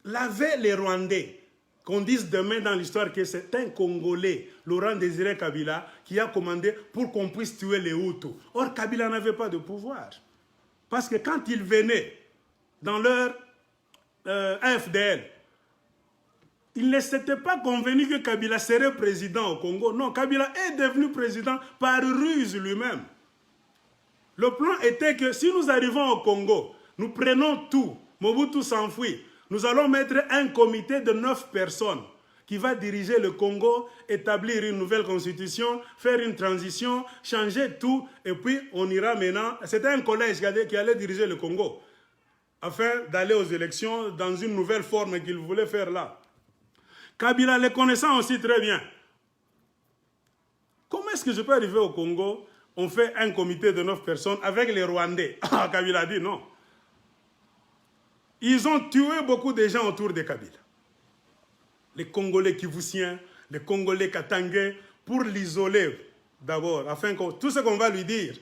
laver les Rwandais, qu'on dise demain dans l'histoire que c'est un Congolais, Laurent Désiré Kabila, qui a commandé pour qu'on puisse tuer les Hutus. Or, Kabila n'avait pas de pouvoir. Parce que quand ils venaient dans leur AFDL, il ne s'était pas convenu que Kabila serait président au Congo. Non, Kabila est devenu président par ruse lui-même. Le plan était que si nous arrivons au Congo, nous prenons tout, Mobutu s'enfuit, nous allons mettre un comité de 9 personnes qui va diriger le Congo, établir une nouvelle constitution, faire une transition, changer tout, et puis on ira maintenant. C'était un collège qui allait diriger le Congo, afin d'aller aux élections dans une nouvelle forme qu'il voulait faire là. Kabila les connaissant aussi très bien. Comment est-ce que je peux arriver au Congo? On fait un comité de 9 personnes avec les Rwandais. Ah, Kabila a dit non. Ils ont tué beaucoup de gens autour de Kabila. Les Congolais Kivusiens, les Congolais Katangais, pour l'isoler d'abord, afin que tout ce qu'on va lui dire,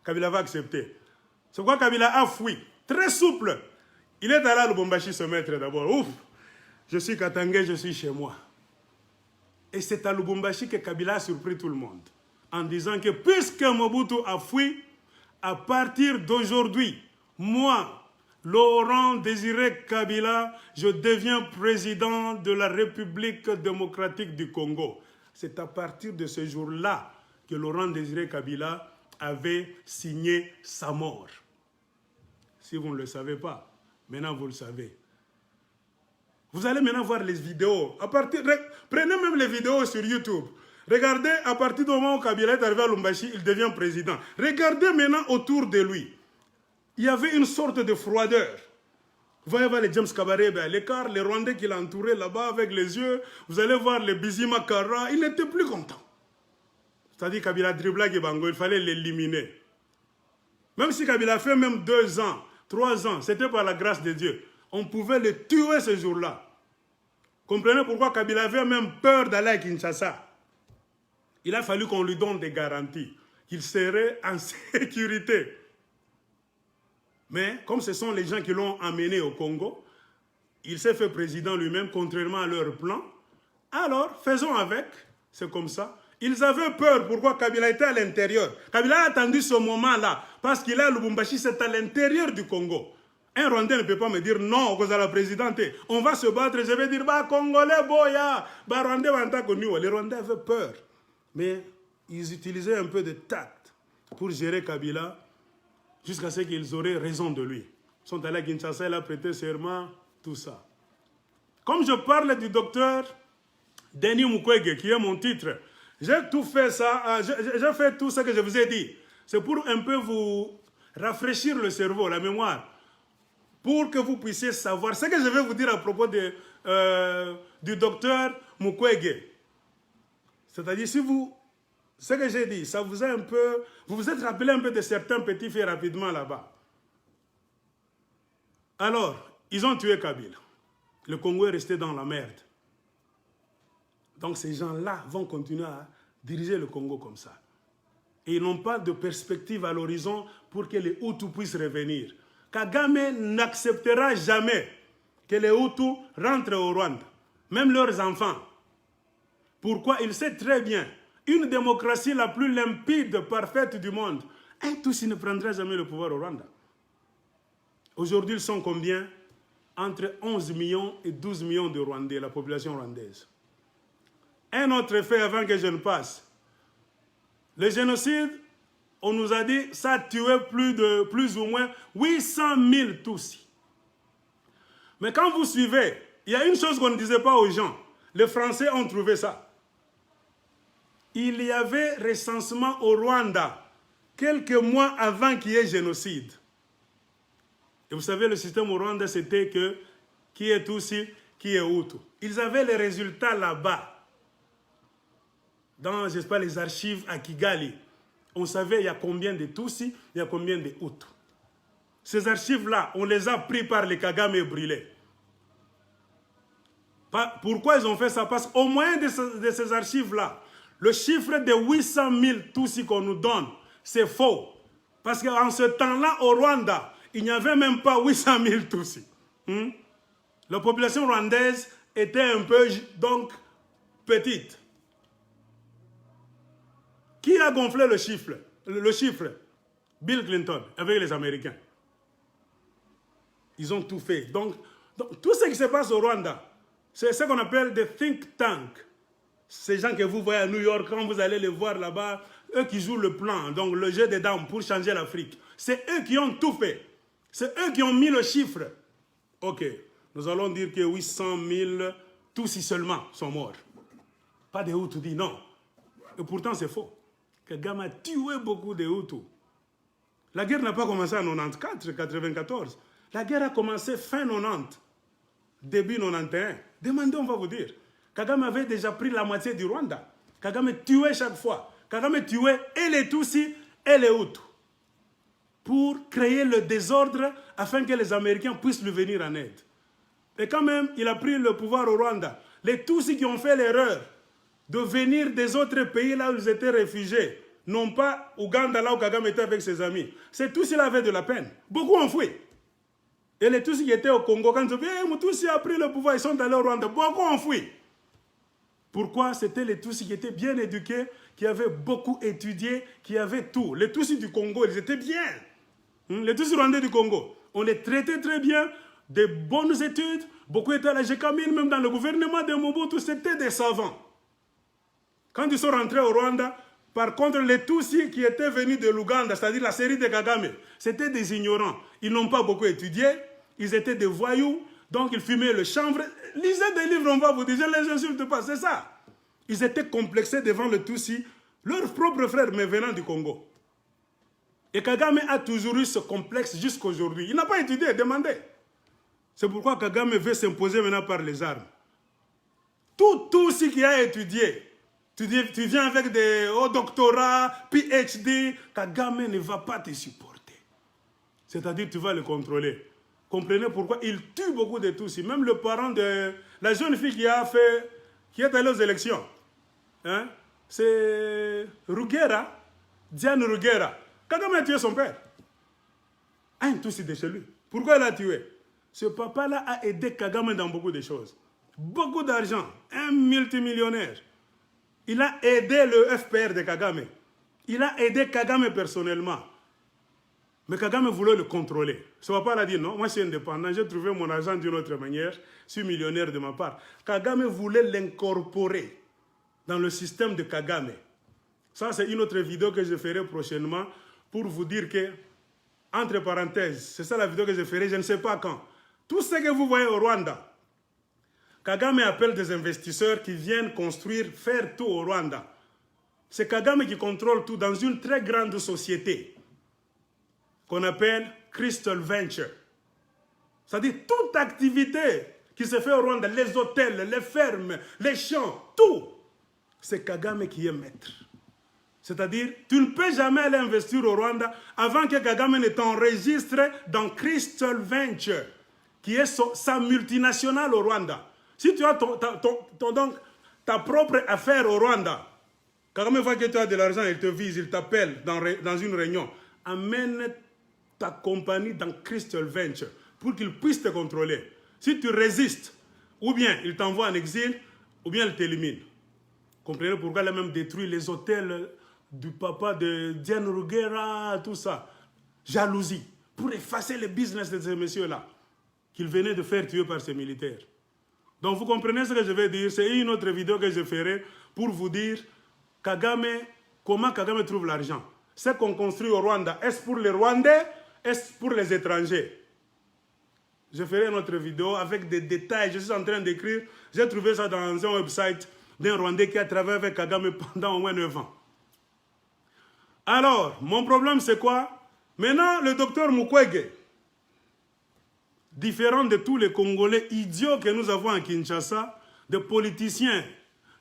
Kabila va accepter. C'est pourquoi Kabila a fui, très souple. Il est allé à Lubumbashi se mettre d'abord. Ouf, je suis Katangais, je suis chez moi. Et c'est à Lubumbashi que Kabila a surpris tout le monde, en disant que puisque Mobutu a fui, à partir d'aujourd'hui, moi, Laurent Désiré Kabila, je deviens président de la République démocratique du Congo. C'est à partir de ce jour-là que Laurent Désiré Kabila avait signé sa mort. Si vous ne le savez pas, maintenant vous le savez. Vous allez maintenant voir les vidéos. Prenez même les vidéos sur YouTube. Regardez, à partir du moment où Kabila est arrivé à Lubumbashi, il devient président. Regardez maintenant autour de lui. Il y avait une sorte de froideur. Vous allez voir les James Kabarebe à l'écart, les Rwandais qui l'entouraient là-bas avec les yeux. Vous allez voir les Bizima Kara. Il n'était plus content. C'est-à-dire Kabila dribla Gibango, il fallait l'éliminer. Même si Kabila a fait même 2 ans, 3 ans, c'était par la grâce de Dieu. On pouvait le tuer ce jour-là. Comprenez pourquoi Kabila avait même peur d'aller à Kinshasa. Il a fallu qu'on lui donne des garanties. qu'il serait en sécurité. Mais comme ce sont les gens qui l'ont amené au Congo, il s'est fait président lui-même, contrairement à leur plan. Alors, faisons avec, c'est comme ça. Ils avaient peur, pourquoi Kabila était à l'intérieur. Kabila a attendu ce moment-là, parce qu'il a Lubumbashi, c'est à l'intérieur du Congo. Un Rwandais ne peut pas me dire non, cause à la présidente. On va se battre, je vais dire, bah, Congolais, boya, bah, Rwandais, les Rwandais avaient peur. Mais ils utilisaient un peu de tact pour gérer Kabila, jusqu'à ce qu'ils auraient raison de lui. Ils sont allés à Kinshasa, il a prêté serment, tout ça. Comme je parle du docteur Denis Mukwege, qui est mon titre, j'ai tout fait ça, j'ai fait tout ce que je vous ai dit. C'est pour un peu vous rafraîchir le cerveau, la mémoire, pour que vous puissiez savoir ce que je vais vous dire à propos du docteur Mukwege. C'est-à-dire, si vous, ce que j'ai dit, ça vous a un peu, vous vous êtes rappelé un peu de certains petits faits rapidement là-bas. Alors, ils ont tué Kabila. Le Congo est resté dans la merde. Donc ces gens-là vont continuer à diriger le Congo comme ça. Et ils n'ont pas de perspective à l'horizon pour que les Hutus puissent revenir. Kagame n'acceptera jamais que les Hutus rentrent au Rwanda, même leurs enfants. Pourquoi? Il sait très bien, une démocratie la plus limpide, parfaite du monde, un Tutsi ne prendra jamais le pouvoir au Rwanda. Aujourd'hui, ils sont combien? Entre 11 millions et 12 millions de Rwandais, la population rwandaise. Un autre fait avant que je ne passe. Le génocide, on nous a dit, ça a tué plus ou moins 800 000 Tutsis. Mais quand vous suivez, il y a une chose qu'on ne disait pas aux gens. Les Français ont trouvé ça. Il y avait recensement au Rwanda quelques mois avant qu'il y ait génocide. Et vous savez, le système au Rwanda, c'était que qui est Tutsi, qui est Hutu. Ils avaient les résultats là-bas. Dans, je sais pas, les archives à Kigali. On savait il y a combien de Tutsi, il y a combien de Hutus. Ces archives-là, on les a pris par les Kagame et brûlés. Pourquoi ils ont fait ça? Parce qu'au moyen de ces archives-là, le chiffre de 800 000 Tutsis qu'on nous donne, c'est faux. Parce qu'en ce temps-là, au Rwanda, il n'y avait même pas 800 000 Tutsis. La population rwandaise était un peu, donc, petite. Qui a gonflé le chiffre? Bill Clinton, avec les Américains. Ils ont tout fait. Donc tout ce qui se passe au Rwanda, c'est ce qu'on appelle des think tanks. Ces gens que vous voyez à New York, quand vous allez les voir là-bas, eux qui jouent le plan, donc le jeu des dames pour changer l'Afrique. C'est eux qui ont tout fait. C'est eux qui ont mis le chiffre. Ok, nous allons dire que 800 000, tous seulement sont morts. Pas des Hutus dit non. Et pourtant c'est faux. Kagame a tué beaucoup de Hutus. La guerre n'a pas commencé en 94, 94. La guerre a commencé fin 90, début 91. Demandez, on va vous dire. Kagame avait déjà pris la moitié du Rwanda. Kagame tuait chaque fois. Kagame tuait et les Tutsis et les Hutus. Pour créer le désordre afin que les Américains puissent lui venir en aide. Et quand même, il a pris le pouvoir au Rwanda. Les Tutsis qui ont fait l'erreur de venir des autres pays là où ils étaient réfugiés, non pas Ouganda là où Kagame était avec ses amis. Ces Tutsis là avaient de la peine. Beaucoup ont fui. Et les Tutsis qui étaient au Congo, quand ils ont dit hey, Tutsi a pris le pouvoir, ils sont allés au Rwanda. Beaucoup ont fui. Pourquoi? C'était les Tutsis qui étaient bien éduqués, qui avaient beaucoup étudié, qui avaient tout. Les Tutsis du Congo, ils étaient bien. Les Tutsis rwandais du Congo, on les traitait très bien, des bonnes études. Beaucoup étaient à la GK1000, même dans le gouvernement de Mobutu, c'était des savants. Quand ils sont rentrés au Rwanda, par contre, les Tutsis qui étaient venus de l'Ouganda, c'est-à-dire la série de Kagame, c'était des ignorants. Ils n'ont pas beaucoup étudié, ils étaient des voyous, donc ils fumaient le chanvre. Lisez des livres, on va vous dire, je ne les insulte pas, c'est ça. Ils étaient complexés devant le Tutsi, leur propre frère, mais venant du Congo. Et Kagame a toujours eu ce complexe jusqu'aujourd'hui. Il n'a pas étudié, demandez. C'est pourquoi Kagame veut s'imposer maintenant par les armes. Tout Tutsi qui a étudié, tu viens avec des hauts doctorats, PhD, Kagame ne va pas te supporter. C'est-à-dire tu vas le contrôler. Comprenez pourquoi il tue beaucoup de Tutsis. Même le parent de la jeune fille qui est allée aux élections, hein, c'est Rugera. Diane Rwigara. Kagame a tué son père. Un Tutsi de chez lui. Pourquoi il l'a tué? Ce papa-là a aidé Kagame dans beaucoup de choses. Beaucoup d'argent. Un multimillionnaire. Il a aidé le FPR de Kagame. Il a aidé Kagame personnellement. Mais Kagame voulait le contrôler. Ce papa l'a dit non, moi je suis indépendant, j'ai trouvé mon argent d'une autre manière, je suis millionnaire de ma part. Kagame voulait l'incorporer dans le système de Kagame. Ça, c'est une autre vidéo que je ferai prochainement pour vous dire que, entre parenthèses, c'est ça la vidéo que je ferai, je ne sais pas quand. Tout ce que vous voyez au Rwanda, Kagame appelle des investisseurs qui viennent construire, faire tout au Rwanda. C'est Kagame qui contrôle tout dans une très grande société qu'on appelle Crystal Venture. C'est-à-dire toute activité qui se fait au Rwanda, les hôtels, les fermes, les champs, tout, c'est Kagame qui est maître. C'est-à-dire, tu ne peux jamais aller investir au Rwanda avant que Kagame ne t'enregistre dans Crystal Venture, qui est sa multinationale au Rwanda. Si tu as donc, ta propre affaire au Rwanda, Kagame voit que tu as de l'argent, il te vise, il t'appelle dans une réunion. Amène ta compagnie dans Crystal Venture pour qu'il puisse te contrôler. Si tu résistes, ou bien il t'envoie en exil, ou bien il t'élimine. Comprenez pourquoi il a même détruit les hôtels du papa de Diane Rwigara, tout ça. Jalousie, pour effacer le business de ces messieurs-là, qu'ils venaient de faire tuer par ces militaires. Donc vous comprenez ce que je vais dire, c'est une autre vidéo que je ferai pour vous dire Kagame, comment Kagame trouve l'argent. Ce qu'on construit au Rwanda, est-ce pour les Rwandais, est-ce pour les étrangers? Je ferai une autre vidéo avec des détails, je suis en train d'écrire, j'ai trouvé ça dans un website d'un Rwandais qui a travaillé avec Kagame pendant au moins 9 ans. Alors, mon problème c'est quoi? Maintenant, le docteur Mukwege, différent de tous les Congolais idiots que nous avons à Kinshasa, de politiciens,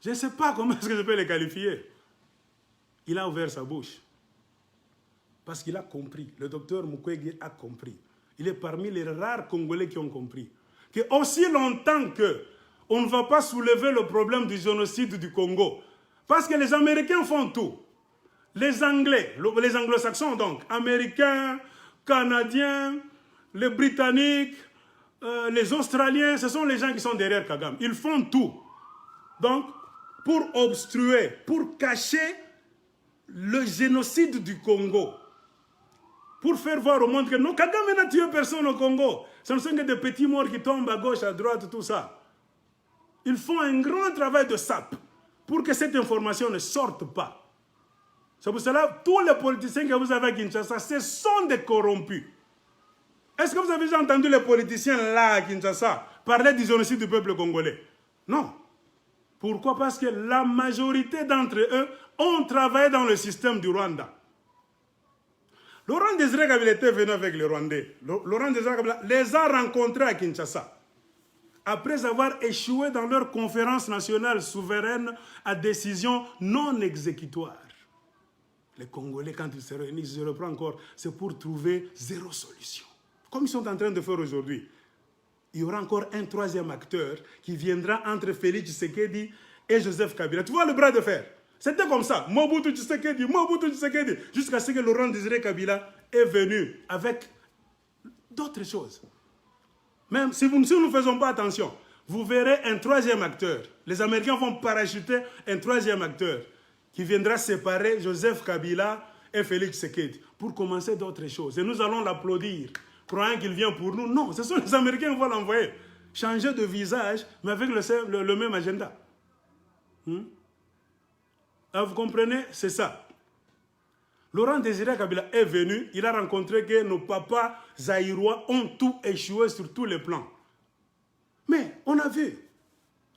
je ne sais pas comment est-ce que je peux les qualifier. Il a ouvert sa bouche. Parce qu'il a compris. Le docteur Mukwege a compris. Il est parmi les rares Congolais qui ont compris que aussi longtemps qu'on ne va pas soulever le problème du génocide du Congo, parce que les Américains font tout. Les Anglais, les Anglo-Saxons donc, Américains, Canadiens, les Britanniques, les Australiens, ce sont les gens qui sont derrière Kagame. Ils font tout. Donc, pour obstruer, pour cacher le génocide du Congo. Pour faire voir au monde que non, Kagame n'a tué personne au Congo. Ce ne sont que des petits morts qui tombent à gauche, à droite, tout ça. Ils font un grand travail de sape pour que cette information ne sorte pas. C'est pour cela tous les politiciens que vous avez à Kinshasa, ce sont des corrompus. Est-ce que vous avez déjà entendu les politiciens là à Kinshasa parler du génocide du peuple congolais? Non. Pourquoi? Parce que la majorité d'entre eux ont travaillé dans le système du Rwanda. Laurent Désiré Kabila était venu avec les Rwandais. Laurent Désiré Kabila les a rencontrés à Kinshasa. Après avoir échoué dans leur conférence nationale souveraine à décision non exécutoire. Les Congolais, quand ils se réunissent, je reprends encore, c'est pour trouver zéro solution. Comme ils sont en train de faire aujourd'hui. Il y aura encore un troisième acteur qui viendra entre Félix Tshisekedi et Joseph Kabila. Tu vois le bras de fer? C'était comme ça. Mobutu Tshisekedi, jusqu'à ce que Laurent Désiré Kabila est venu avec d'autres choses. Même si nous ne faisons pas attention, vous verrez un troisième acteur. Les Américains vont parachuter un troisième acteur qui viendra séparer Joseph Kabila et Félix Tshisekedi pour commencer d'autres choses. Et nous allons l'applaudir, croyant qu'il vient pour nous. Non, ce sont les Américains qui vont l'envoyer. Changer de visage, mais avec le même agenda. Alors vous comprenez, c'est ça. Laurent Désiré Kabila est venu, il a rencontré que nos papas zaïrois ont tout échoué sur tous les plans. Mais on a vu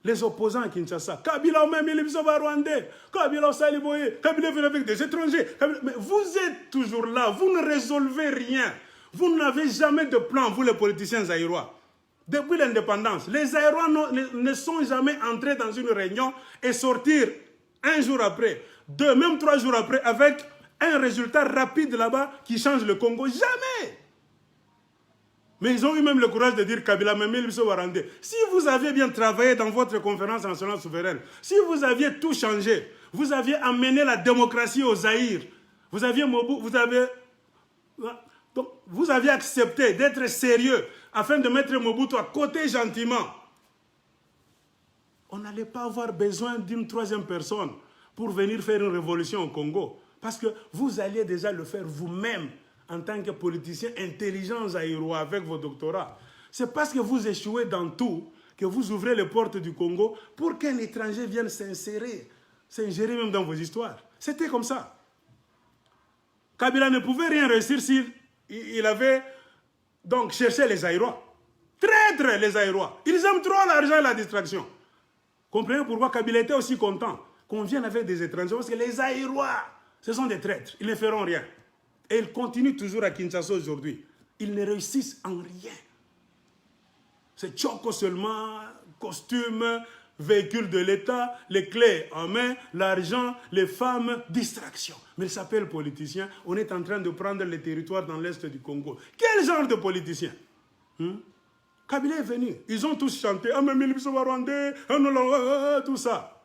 les opposants à Kinshasa. Kabila a même mis Rwandais, Kabila a Saliboye, Kabila vient avec des étrangers. Mais vous êtes toujours là, vous ne résolvez rien. Vous n'avez jamais de plan, vous les politiciens zaïrois. Depuis l'indépendance, les Zaïrois ne sont jamais entrés dans une réunion et sortir un jour après, 2, même 3 jours après, avec un résultat rapide là-bas qui change le Congo. Jamais! Mais ils ont eu même le courage de dire Kabila, si vous aviez bien travaillé dans votre conférence nationale souveraine, si vous aviez tout changé, vous aviez amené la démocratie au Zaïre, Vous aviez Mobutu, vous aviez accepté d'être sérieux afin de mettre Mobutu à côté gentiment. On n'allait pas avoir besoin d'une troisième personne pour venir faire une révolution au Congo. Parce que vous alliez déjà le faire vous-même en tant que politicien intelligent zaïrois avec vos doctorats. C'est parce que vous échouez dans tout que vous ouvrez les portes du Congo pour qu'un étranger vienne s'ingérer même dans vos histoires. C'était comme ça. Kabila ne pouvait rien réussir s'il avait donc cherché les Zaïrois. Traîtres les Zaïrois. Ils aiment trop l'argent et la distraction. Comprenez pourquoi Kabila était aussi content qu'on vienne avec des étrangers. Parce que les Zaïrois, ce sont des traîtres. Ils ne feront rien. Et ils continuent toujours à Kinshasa aujourd'hui. Ils ne réussissent en rien. C'est Tchoko seulement, costume, véhicule de l'État, les clés en main, l'argent, les femmes, distraction. Mais il s'appelle politicien. On est en train de prendre les territoires dans l'est du Congo. Quel genre de politicien? Kabila est venu. Ils ont tous chanté tout ça.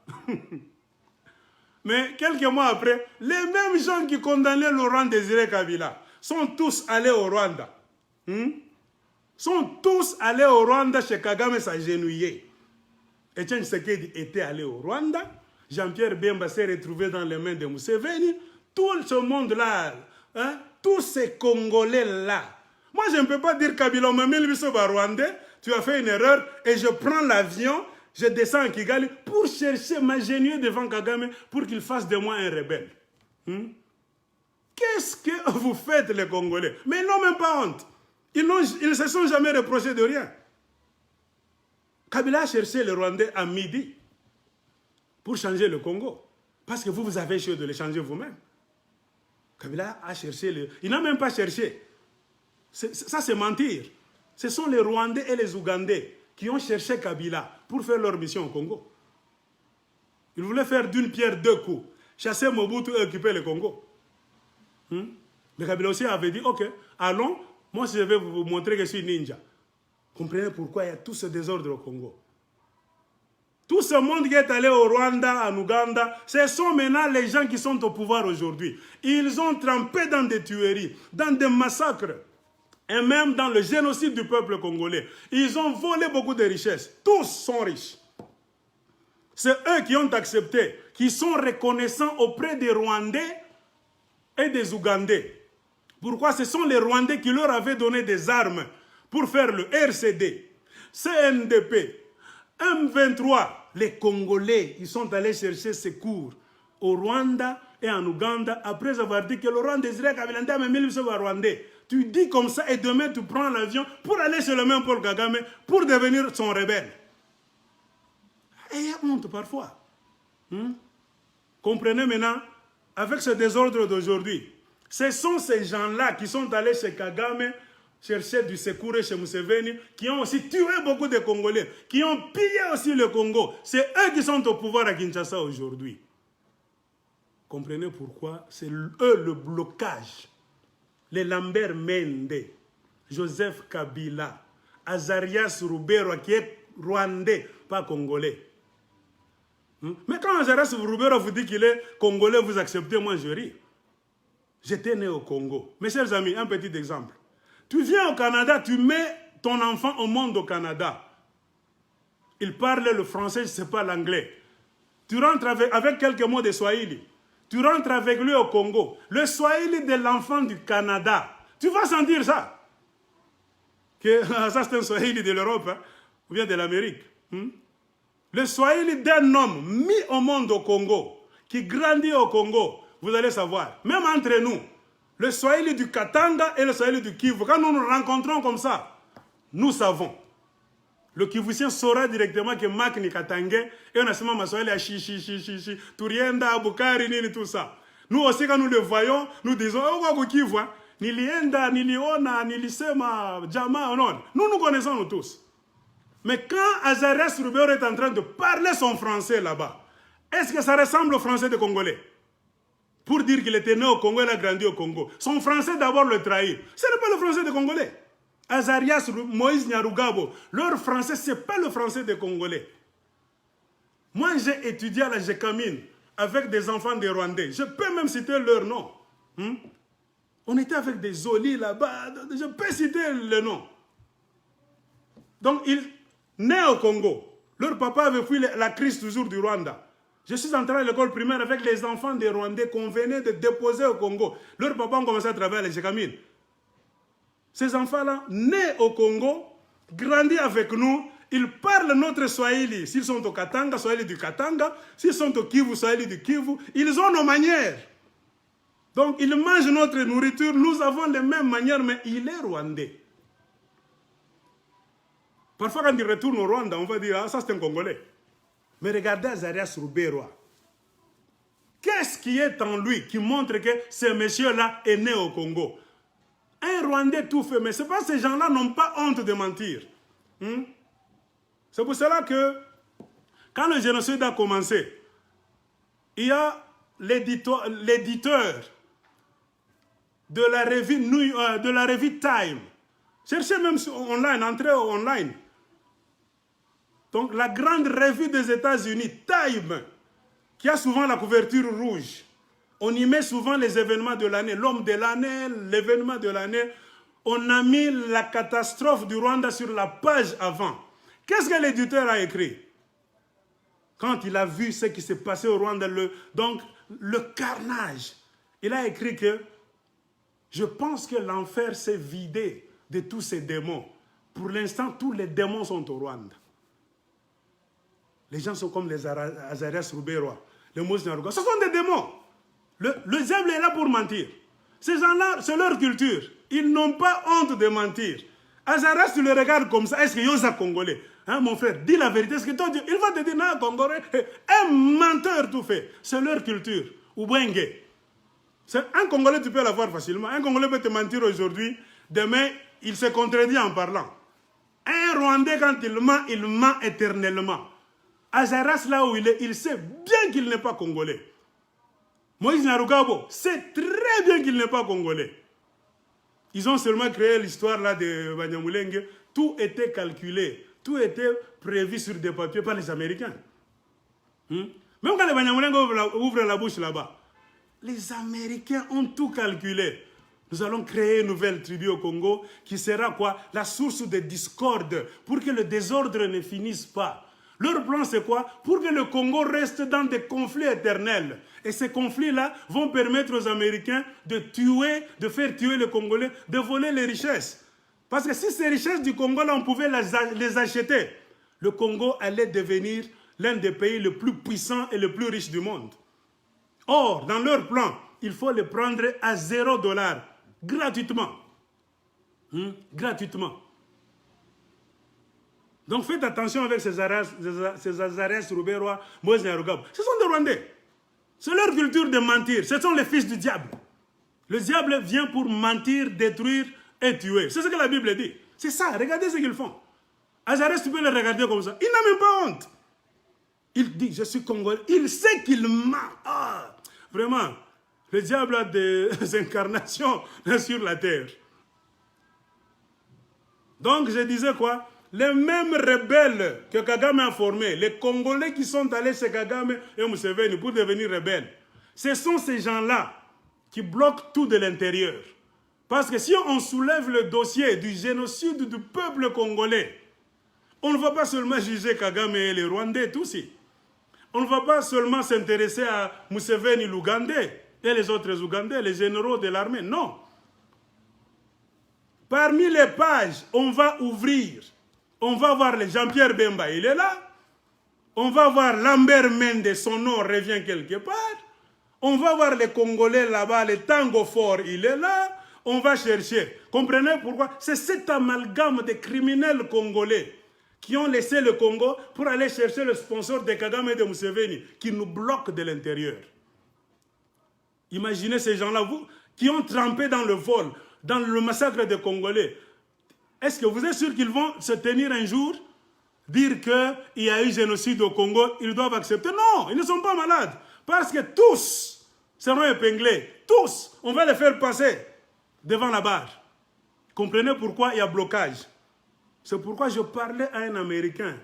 Mais quelques mois après, les mêmes gens qui condamnaient Laurent Désiré Kabila sont tous allés au Rwanda. Sont tous allés au Rwanda chez Kagame s'agenouiller. Etienne Tshisekedi était allé au Rwanda. Jean-Pierre Bemba s'est retrouvé dans les mains de Museveni. Tout ce monde-là, tous ces Congolais-là. Moi, je ne peux pas dire Kabila, Rwandais, tu as fait une erreur et je prends l'avion, je descends à Kigali pour chercher, m'ingénier devant Kagame pour qu'il fasse de moi un rebelle. Qu'est-ce que vous faites, les Congolais? Mais ils n'ont même pas honte. Ils ne se sont jamais reprochés de rien. Kabila a cherché les Rwandais à midi pour changer le Congo. Parce que vous avez essayé de le changer vous-même. Kabila a cherché, il n'a même pas cherché. Ça, c'est mentir. Ce sont les Rwandais et les Ougandais qui ont cherché Kabila pour faire leur mission au Congo. Ils voulaient faire d'une pierre deux coups. Chasser Mobutu et occuper le Congo. Mais Kabila aussi avait dit, ok, allons, moi je vais vous montrer que je suis ninja. Comprenez pourquoi il y a tout ce désordre au Congo. Tout ce monde qui est allé au Rwanda, en Ouganda, ce sont maintenant les gens qui sont au pouvoir aujourd'hui. Ils ont trempé dans des tueries, dans des massacres, et même dans le génocide du peuple congolais. Ils ont volé beaucoup de richesses. Tous sont riches. C'est eux qui ont accepté, qui sont reconnaissants auprès des Rwandais et des Ougandais. Pourquoi? Ce sont les Rwandais qui leur avaient donné des armes pour faire le RCD, CNDP, M23. Les Congolais, ils sont allés chercher secours au Rwanda et en Ouganda après avoir dit que Laurent Désiré Kabila a mis le Rwandais. Tu dis comme ça et demain tu prends l'avion pour aller chez le même Paul Kagame pour devenir son rebelle. Et il y a honte parfois. Comprenez maintenant, avec ce désordre d'aujourd'hui, ce sont ces gens-là qui sont allés chez Kagame chercher du secours chez Museveni, qui ont aussi tué beaucoup de Congolais, qui ont pillé aussi le Congo. C'est eux qui sont au pouvoir à Kinshasa aujourd'hui. Comprenez pourquoi? C'est eux le blocage. Les Lambert Mende, Joseph Kabila, Azarias Rubero, qui est rwandais, pas congolais. Mais quand Azarias Rubero vous dit qu'il est congolais, vous acceptez, moi je ris. J'étais né au Congo. Mes chers amis, un petit exemple. Tu viens au Canada, tu mets ton enfant au monde au Canada. Il parle le français, je ne sais pas l'anglais. Tu rentres avec quelques mots de Swahili. Tu rentres avec lui au Congo. Le Swahili de l'enfant du Canada. Tu vas sentir ça. Que ça c'est un Swahili de l'Europe, hein, ou bien de l'Amérique. Le Swahili d'un homme mis au monde au Congo, qui grandit au Congo, vous allez savoir. Même entre nous. Le Swahili du Katanga et le Swahili du Kivu. Quand nous nous rencontrons comme ça, nous savons. Le Kivusien saura directement que Mak ni Katangé et on a seulement ma Swahili à chi, Turienda, Bukari, nini, tout ça. Nous aussi, quand nous le voyons, nous disons, oh, quoi, Kivu, Nilienda, Niliona, Nilisema, Jama, non. Nous connaissons nous tous. Mais quand Azarias Rubero est en train de parler son français là-bas, est-ce que ça ressemble au français des Congolais? Pour dire qu'il était né au Congo, il a grandi au Congo. Son français d'abord le trahit. Ce n'est pas le français des Congolais. Azarias, Moïse Nyarugabo, leur français, ce n'est pas le français des Congolais. Moi, j'ai étudié à la Gécamine avec des enfants des Rwandais. Je peux même citer leur nom. On était avec des Zoli là-bas, je peux citer le nom. Donc, ils naissent au Congo. Leur papa avait fui la crise toujours du Rwanda. Je suis entré à l'école primaire avec les enfants des Rwandais qu'on venait de déposer au Congo. Leurs papas ont commencé à travailler à l'Éjécamine. Ces enfants-là, nés au Congo, grandis avec nous, ils parlent notre Swahili. S'ils sont au Katanga, Swahili du Katanga. S'ils sont au Kivu, Swahili du Kivu. Ils ont nos manières. Donc, ils mangent notre nourriture. Nous avons les mêmes manières, mais il est rwandais. Parfois, quand il retourne au Rwanda, on va dire, ah, ça c'est un Congolais. Mais regardez Azarias Ruberwa. Qu'est-ce qui est en lui qui montre que ce monsieur-là est né au Congo? Un Rwandais tout fait, mais c'est pas ces gens-là n'ont pas honte de mentir. C'est pour cela que, quand le génocide a commencé, il y a l'éditeur de la revue Time. Cherchez même online, entrez online. Donc la grande revue des États-Unis, Time, qui a souvent la couverture rouge. On y met souvent les événements de l'année, l'homme de l'année, l'événement de l'année. On a mis la catastrophe du Rwanda sur la page avant. Qu'est-ce que l'éditeur a écrit? Quand il a vu ce qui s'est passé au Rwanda, donc le carnage, il a écrit que je pense que l'enfer s'est vidé de tous ces démons. Pour l'instant, tous les démons sont au Rwanda. Les gens sont comme les Azarias Ruberwa, les Moïse Nyaruga. Ce sont des démons. Le diable est là pour mentir. Ces gens-là, c'est leur culture. Ils n'ont pas honte de mentir. Azarias, tu le regardes comme ça. Est-ce qu'il y a un Congolais? Hein, mon frère, dis la vérité. Est-ce que toi, il va te dire, non, Congolais, un menteur tout fait. C'est leur culture. Ou Bwenge. Un Congolais, tu peux l'avoir facilement. Un Congolais peut te mentir aujourd'hui. Demain, il se contredit en parlant. Un Rwandais, quand il ment éternellement. Azarias, là où il est, il sait bien qu'il n'est pas Congolais. Moïse Narugabo sait très bien qu'il n'est pas Congolais. Ils ont seulement créé l'histoire là de Banyamulenge. Tout était calculé. Tout était prévu sur des papiers par les Américains. Même quand les Banyamulenge ouvrent la bouche là-bas, les Américains ont tout calculé. Nous allons créer une nouvelle tribu au Congo qui sera quoi? La source de discorde pour que le désordre ne finisse pas. Leur plan, c'est quoi? Pour que le Congo reste dans des conflits éternels. Et ces conflits-là vont permettre aux Américains de faire tuer les Congolais, de voler les richesses. Parce que si ces richesses du Congo-là, on pouvait les acheter, le Congo allait devenir l'un des pays les plus puissants et les plus riches du monde. Or, dans leur plan, il faut les prendre à $0, gratuitement. Gratuitement. Donc faites attention avec ces Azarias Ruberwa, Moïse Nyarugabo. Ce sont des Rwandais. C'est leur culture de mentir. Ce sont les fils du diable. Le diable vient pour mentir, détruire et tuer. C'est ce que la Bible dit. C'est ça. Regardez ce qu'ils font. Azarias, tu peux les regarder comme ça. Il n'a même pas honte. Il dit, je suis Congolais. Il sait qu'il ment. Ah, vraiment, le diable a des incarnations sur la terre. Donc, je disais quoi? Les mêmes rebelles que Kagame a formés, les Congolais qui sont allés chez Kagame et Museveni pour devenir rebelles, ce sont ces gens-là qui bloquent tout de l'intérieur. Parce que si on soulève le dossier du génocide du peuple congolais, on ne va pas seulement juger Kagame et les Rwandais, tous ici. On ne va pas seulement s'intéresser à Museveni, l'Ougandais, et les autres Ougandais, les généraux de l'armée, non. Parmi les pages, on va ouvrir. On va voir le Jean-Pierre Bemba, il est là. On va voir Lambert Mende, son nom revient quelque part. On va voir les Congolais là-bas, les Tango Fort, il est là. On va chercher. Comprenez pourquoi? C'est cet amalgame de criminels congolais qui ont laissé le Congo pour aller chercher le sponsor de Kagame et de Museveni, qui nous bloquent de l'intérieur. Imaginez ces gens-là, vous, qui ont trempé dans le vol, dans le massacre des Congolais. Est-ce que vous êtes sûr qu'ils vont se tenir un jour, dire qu'il y a eu génocide au Congo, ils doivent accepter? Non, ils ne sont pas malades. Parce que tous seront épinglés. Tous, on va les faire passer devant la barre. Comprenez pourquoi il y a blocage. C'est pourquoi je parlais à un Américain.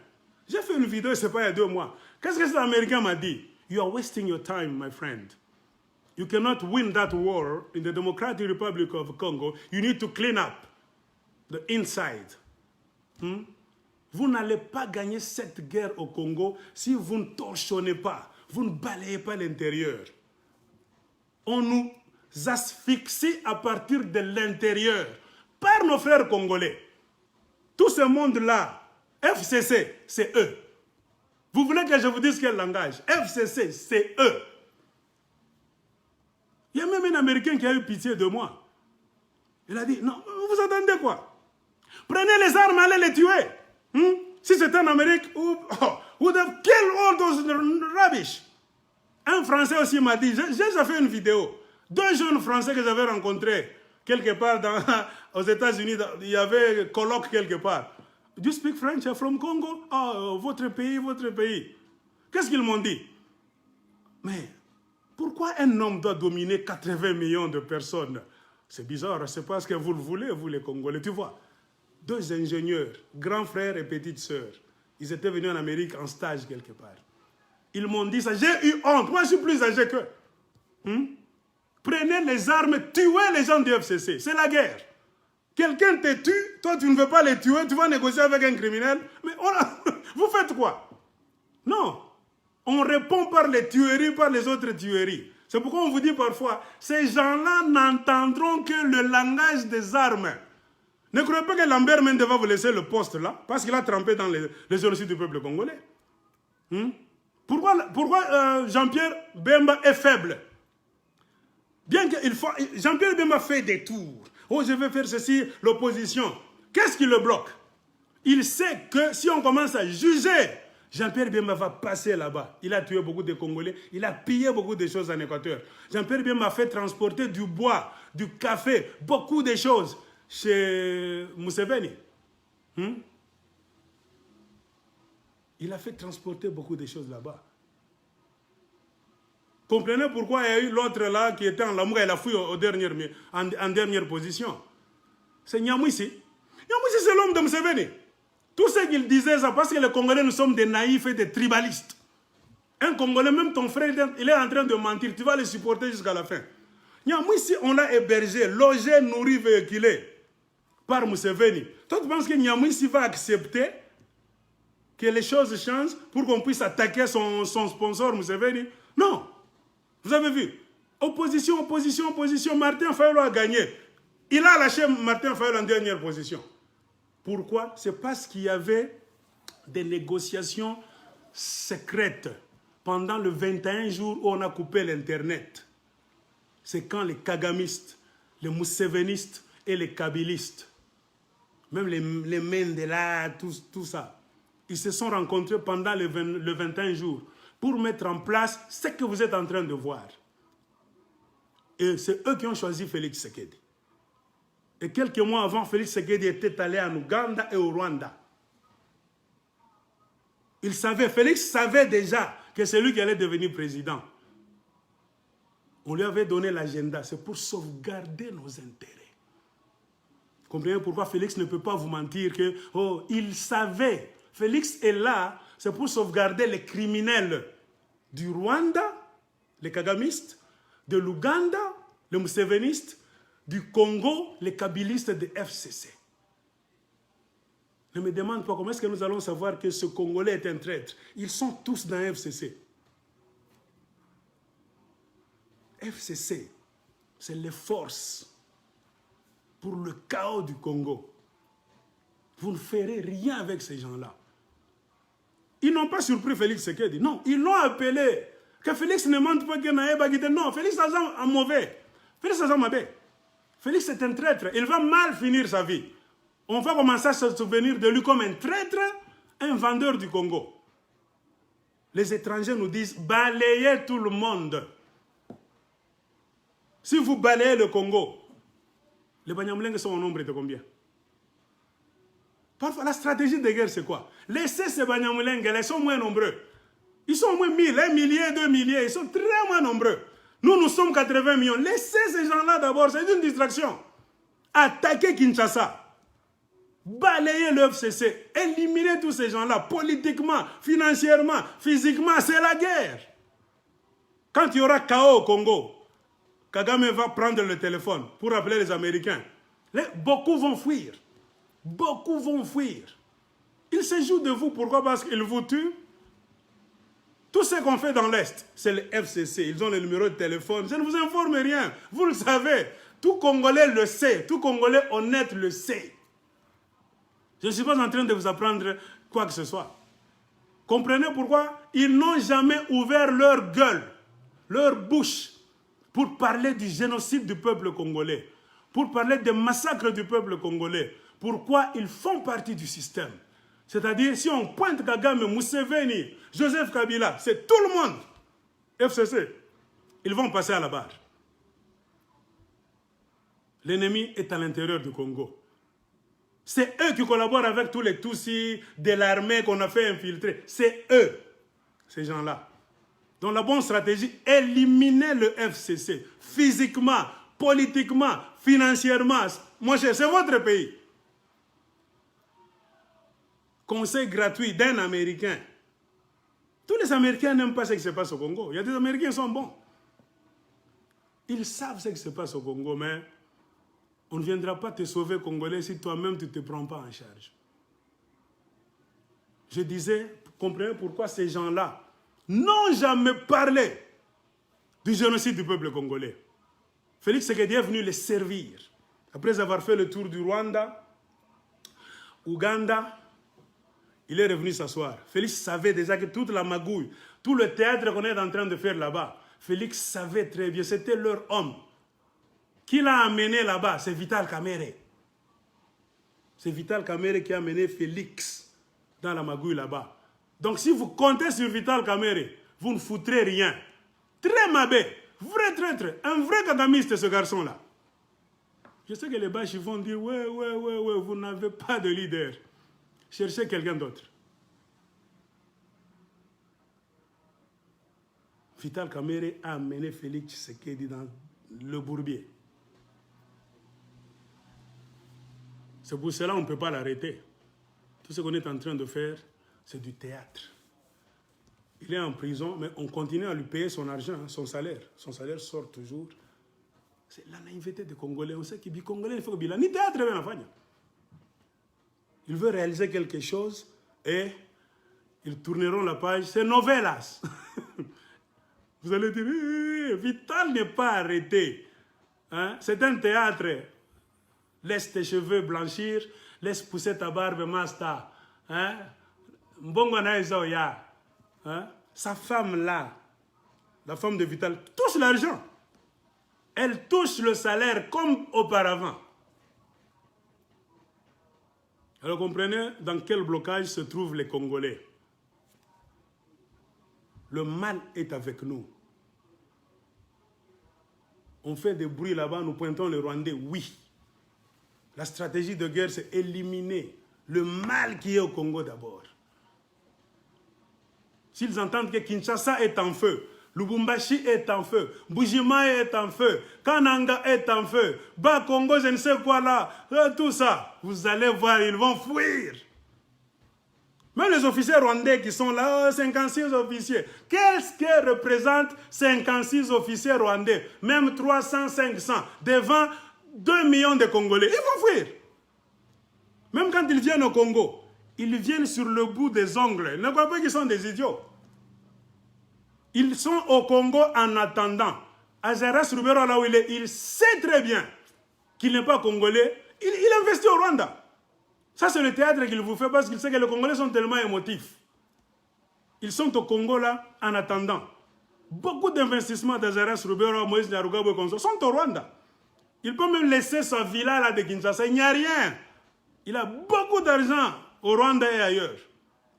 J'ai fait une vidéo, ce n'est pas il y a 2 mois. Qu'est-ce que cet Américain m'a dit? You are wasting your time, my friend. You cannot win that war in the Democratic Republic of Congo. You need to clean up the inside. Vous n'allez pas gagner cette guerre au Congo si vous ne torchonnez pas, vous ne balayez pas l'intérieur. On nous asphyxie à partir de l'intérieur par nos frères congolais. Tout ce monde-là, FCC, c'est eux. Vous voulez que je vous dise quel langage? FCC, c'est eux. Il y a même un Américain qui a eu pitié de moi. Il a dit, non, vous attendez quoi? Prenez les armes, allez les tuer. Si c'était en Amérique, would have killed all those rubbish. Un Français aussi m'a dit, j'ai déjà fait une vidéo. 2 jeunes Français que j'avais rencontrés quelque part aux États-Unis, il y avait un colloque quelque part. Do you speak French? I'm from Congo? Oh, votre pays, votre pays. Qu'est-ce qu'ils m'ont dit? Mais pourquoi un homme doit dominer 80 millions de personnes? C'est bizarre, c'est parce que vous le voulez, vous les Congolais. Tu vois, 2 ingénieurs, grands frères et petites sœurs, ils étaient venus en Amérique en stage quelque part. Ils m'ont dit ça, j'ai eu honte, moi je suis plus âgé qu'eux. Prenez les armes, tuez les gens du FCC, c'est la guerre. Quelqu'un te tue, toi tu ne veux pas les tuer, tu vas négocier avec un criminel, mais vous faites quoi? Non, on répond par les tueries, par les autres tueries. C'est pourquoi on vous dit parfois, ces gens-là n'entendront que le langage des armes. Ne croyez pas que Lambert Mende va vous laisser le poste là, parce qu'il a trempé dans les génocides du peuple congolais. Pourquoi Jean-Pierre Bemba est faible? Bien que Jean-Pierre Bemba fait des tours. Oh, je vais faire ceci, l'opposition. Qu'est-ce qui le bloque? Il sait que si on commence à juger, Jean-Pierre Bemba va passer là-bas. Il a tué beaucoup de Congolais, il a pillé beaucoup de choses en Équateur. Jean-Pierre Bemba a fait transporter du bois, du café, beaucoup de choses chez Museveni. Il a fait transporter beaucoup de choses là-bas. Comprenez pourquoi il y a eu l'autre là qui était en Lamoura, il a fui en dernière position. C'est Nyamwisi. Nyamwisi, c'est l'homme de Museveni. Tout ce qu'il disait, c'est parce que les Congolais, nous sommes des naïfs et des tribalistes. Un Congolais, même ton frère, il est en train de mentir. Tu vas le supporter jusqu'à la fin. Nyamwisi, on l'a hébergé, logé, nourri, véhiculé par Museveni. Toi, tu penses que Nyamwisi va accepter que les choses changent pour qu'on puisse attaquer son sponsor Museveni? Non. Vous avez vu? Opposition, opposition, opposition. Martin Fayulu a gagné. Il a lâché Martin Fayulu en dernière position. Pourquoi? C'est parce qu'il y avait des négociations secrètes pendant le 21 jours où on a coupé l'Internet. C'est quand les kagamistes, les moussevenistes et les kabylistes, même les Mendela, tout ça, ils se sont rencontrés pendant le 21 jours pour mettre en place ce que vous êtes en train de voir. Et c'est eux qui ont choisi Félix Tshisekedi. Et quelques mois avant, Félix Tshisekedi était allé en Ouganda et au Rwanda. Félix savait déjà que c'est lui qui allait devenir président. On lui avait donné l'agenda, c'est pour sauvegarder nos intérêts. Vous comprenez pourquoi Félix ne peut pas vous mentir que, il savait. Félix est là, c'est pour sauvegarder les criminels du Rwanda, les kagamistes, de l'Ouganda, les moussevenistes, du Congo, les kabylistes de FCC. Ne me demande pas comment est-ce que nous allons savoir que ce Congolais est un traître. Ils sont tous dans FCC. FCC, c'est les forces pour le chaos du Congo. Vous ne ferez rien avec ces gens-là. Ils n'ont pas surpris Félix Tshisekedi. Non, ils l'ont appelé. Que Félix ne mente pas que Naïba Guité. Non, Félix est un mauvais. Félix est un mauvais. Félix est un traître. Il va mal finir sa vie. On va commencer à se souvenir de lui comme un traître, un vendeur du Congo. Les étrangers nous disent, balayez tout le monde. Si vous balayez le Congo, les Banyamulenge sont au nombre de combien? Parfois, la stratégie de guerre, c'est quoi? Laissez ces Banyamulenge, ils sont moins nombreux. Ils sont au moins 1000, 1 millier, 2 milliers, ils sont très moins nombreux. Nous sommes 80 millions. Laissez ces gens-là d'abord, c'est une distraction. Attaquez Kinshasa. Balayez le FCC. Éliminez tous ces gens-là, politiquement, financièrement, physiquement, c'est la guerre. Quand il y aura chaos au Congo, Kagame va prendre le téléphone pour appeler les Américains. Beaucoup vont fuir. Beaucoup vont fuir. Ils se jouent de vous. Pourquoi? Parce qu'ils vous tuent. Tout ce qu'on fait dans l'Est, c'est le FCC. Ils ont le numéro de téléphone. Je ne vous informe rien. Vous le savez. Tout Congolais le sait. Tout Congolais honnête le sait. Je ne suis pas en train de vous apprendre quoi que ce soit. Comprenez pourquoi? Ils n'ont jamais ouvert leur gueule, leur bouche, pour parler du génocide du peuple congolais, pour parler des massacres du peuple congolais. Pourquoi ils font partie du système? C'est-à-dire, si on pointe Kagame, Museveni, Joseph Kabila, c'est tout le monde. FCC, ils vont passer à la barre. L'ennemi est à l'intérieur du Congo. C'est eux qui collaborent avec tous les Tutsis de l'armée qu'on a fait infiltrer. C'est eux, ces gens-là. Donc la bonne stratégie, éliminer le FCC. Physiquement, politiquement, financièrement. Mon cher, c'est votre pays. Conseil gratuit d'un Américain. Tous les Américains n'aiment pas ce qui se passe au Congo. Il y a des Américains qui sont bons. Ils savent ce qui se passe au Congo, mais on ne viendra pas te sauver, Congolais, si toi-même tu ne te prends pas en charge. Je disais, comprenez pourquoi ces gens-là n'ont jamais parlé du génocide du peuple congolais. Félix Tshisekedi est venu les servir. Après avoir fait le tour du Rwanda, Ouganda, il est revenu s'asseoir. Félix savait déjà que toute la magouille, tout le théâtre qu'on est en train de faire là-bas, Félix savait très bien, c'était leur homme. Qui l'a amené là-bas? C'est Vital Kamerhe. C'est Vital Kamerhe qui a amené Félix dans la magouille là-bas. Donc si vous comptez sur Vital Kamerhe, vous ne foutrez rien. Très mabé, vrai traître, un vrai kagamiste ce garçon-là. Je sais que les Bâches vont dire, ouais, vous n'avez pas de leader. Cherchez quelqu'un d'autre. Vital Kamerhe a amené Félix Tshisekedi dans le bourbier. C'est pour cela qu'on ne peut pas l'arrêter. Tout ce qu'on est en train de faire, c'est du théâtre. Il est en prison, mais on continue à lui payer son argent, son salaire. Son salaire sort toujours. C'est la naïveté des Congolais. On sait qu'il dit Congolais, il faut que Bila. Ni théâtre, bien enfin. Il veut réaliser quelque chose et ils tourneront la page. C'est novelas. Vous allez dire, Vital n'est pas arrêté. Hein? C'est un théâtre. Laisse tes cheveux blanchir, laisse pousser ta barbe masta. Hein? Hein? Sa femme là, la femme de Vital, touche l'argent. Elle touche le salaire comme auparavant. Alors comprenez dans quel blocage se trouvent les Congolais. Le mal est avec nous. On fait des bruits là-bas, nous pointons les Rwandais, oui. La stratégie de guerre, c'est éliminer le mal qui est au Congo d'abord. S'ils entendent que Kinshasa est en feu, Lubumbashi est en feu, Bujima est en feu, Kananga est en feu, Bas-Congo, je ne sais quoi là, tout ça, vous allez voir, ils vont fuir. Même les officiers rwandais qui sont là, 56 officiers. Qu'est-ce que représentent 56 officiers rwandais? Même 300, 500, devant 2 millions de Congolais. Ils vont fuir. Même quand ils viennent au Congo, ils viennent sur le bout des ongles. Ne croyez pas qu'ils sont des idiots. Ils sont au Congo en attendant. Azaras Rubero, là où il est, il sait très bien qu'il n'est pas congolais. Il investit au Rwanda. Ça, c'est le théâtre qu'il vous fait parce qu'il sait que les Congolais sont tellement émotifs. Ils sont au Congo là en attendant. Beaucoup d'investissements d'Azaras Rubero, Moïse Nyarugabo et consorts sont au Rwanda. Il peut même laisser sa villa là de Kinshasa. Il n'y a rien. Il a beaucoup d'argent au Rwanda et ailleurs.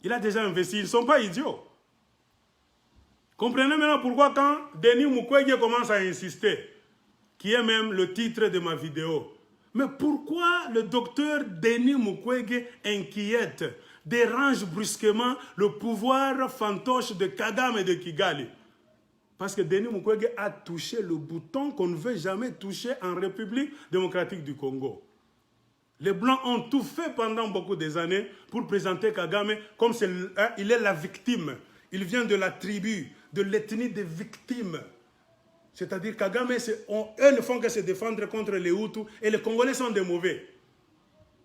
Il a déjà investi. Ils ne sont pas idiots. Comprenez maintenant pourquoi quand Denis Mukwege commence à insister, qui est même le titre de ma vidéo, mais pourquoi le docteur Denis Mukwege inquiète, dérange brusquement le pouvoir fantoche de Kagame et de Kigali? Parce que Denis Mukwege a touché le bouton qu'on ne veut jamais toucher en République démocratique du Congo. Les Blancs ont tout fait pendant beaucoup des années pour présenter Kagame comme il est la victime. Il vient de la tribu, de l'ethnie des victimes. C'est-à-dire Kagame, eux ne font que se défendre contre les Hutus et les Congolais sont des mauvais.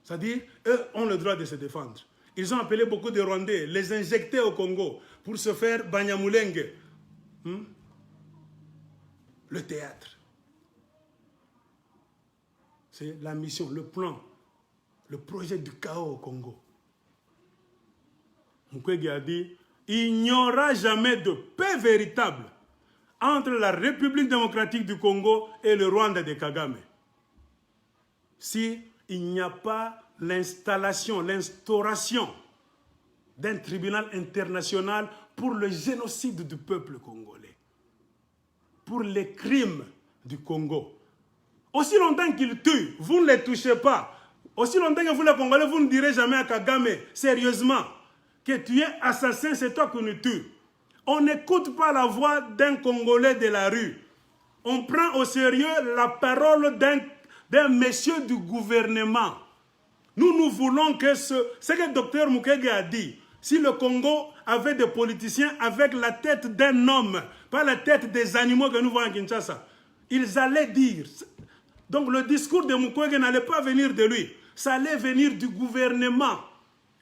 C'est-à-dire, eux ont le droit de se défendre. Ils ont appelé beaucoup de Rwandais, les injecter au Congo pour se faire Banyamulenge. Le théâtre. C'est la mission, le plan, le projet du chaos au Congo. Mukwege a dit, il n'y aura jamais de paix véritable entre la République démocratique du Congo et le Rwanda de Kagame. Si il n'y a pas l'instauration d'un tribunal international pour le génocide du peuple congolais, pour les crimes du Congo. Aussi longtemps qu'il tue, vous ne les touchez pas. Aussi longtemps que vous les Congolais, vous ne direz jamais à Kagame, sérieusement, que tu es assassin, c'est toi qui nous tues. On n'écoute pas la voix d'un Congolais de la rue. On prend au sérieux la parole d'un monsieur du gouvernement. Nous voulons que ce que le docteur Mukwege a dit, si le Congo avait des politiciens avec la tête d'un homme, pas la tête des animaux que nous voyons à Kinshasa, ils allaient dire. Donc le discours de Mukwege n'allait pas venir de lui, ça allait venir du gouvernement.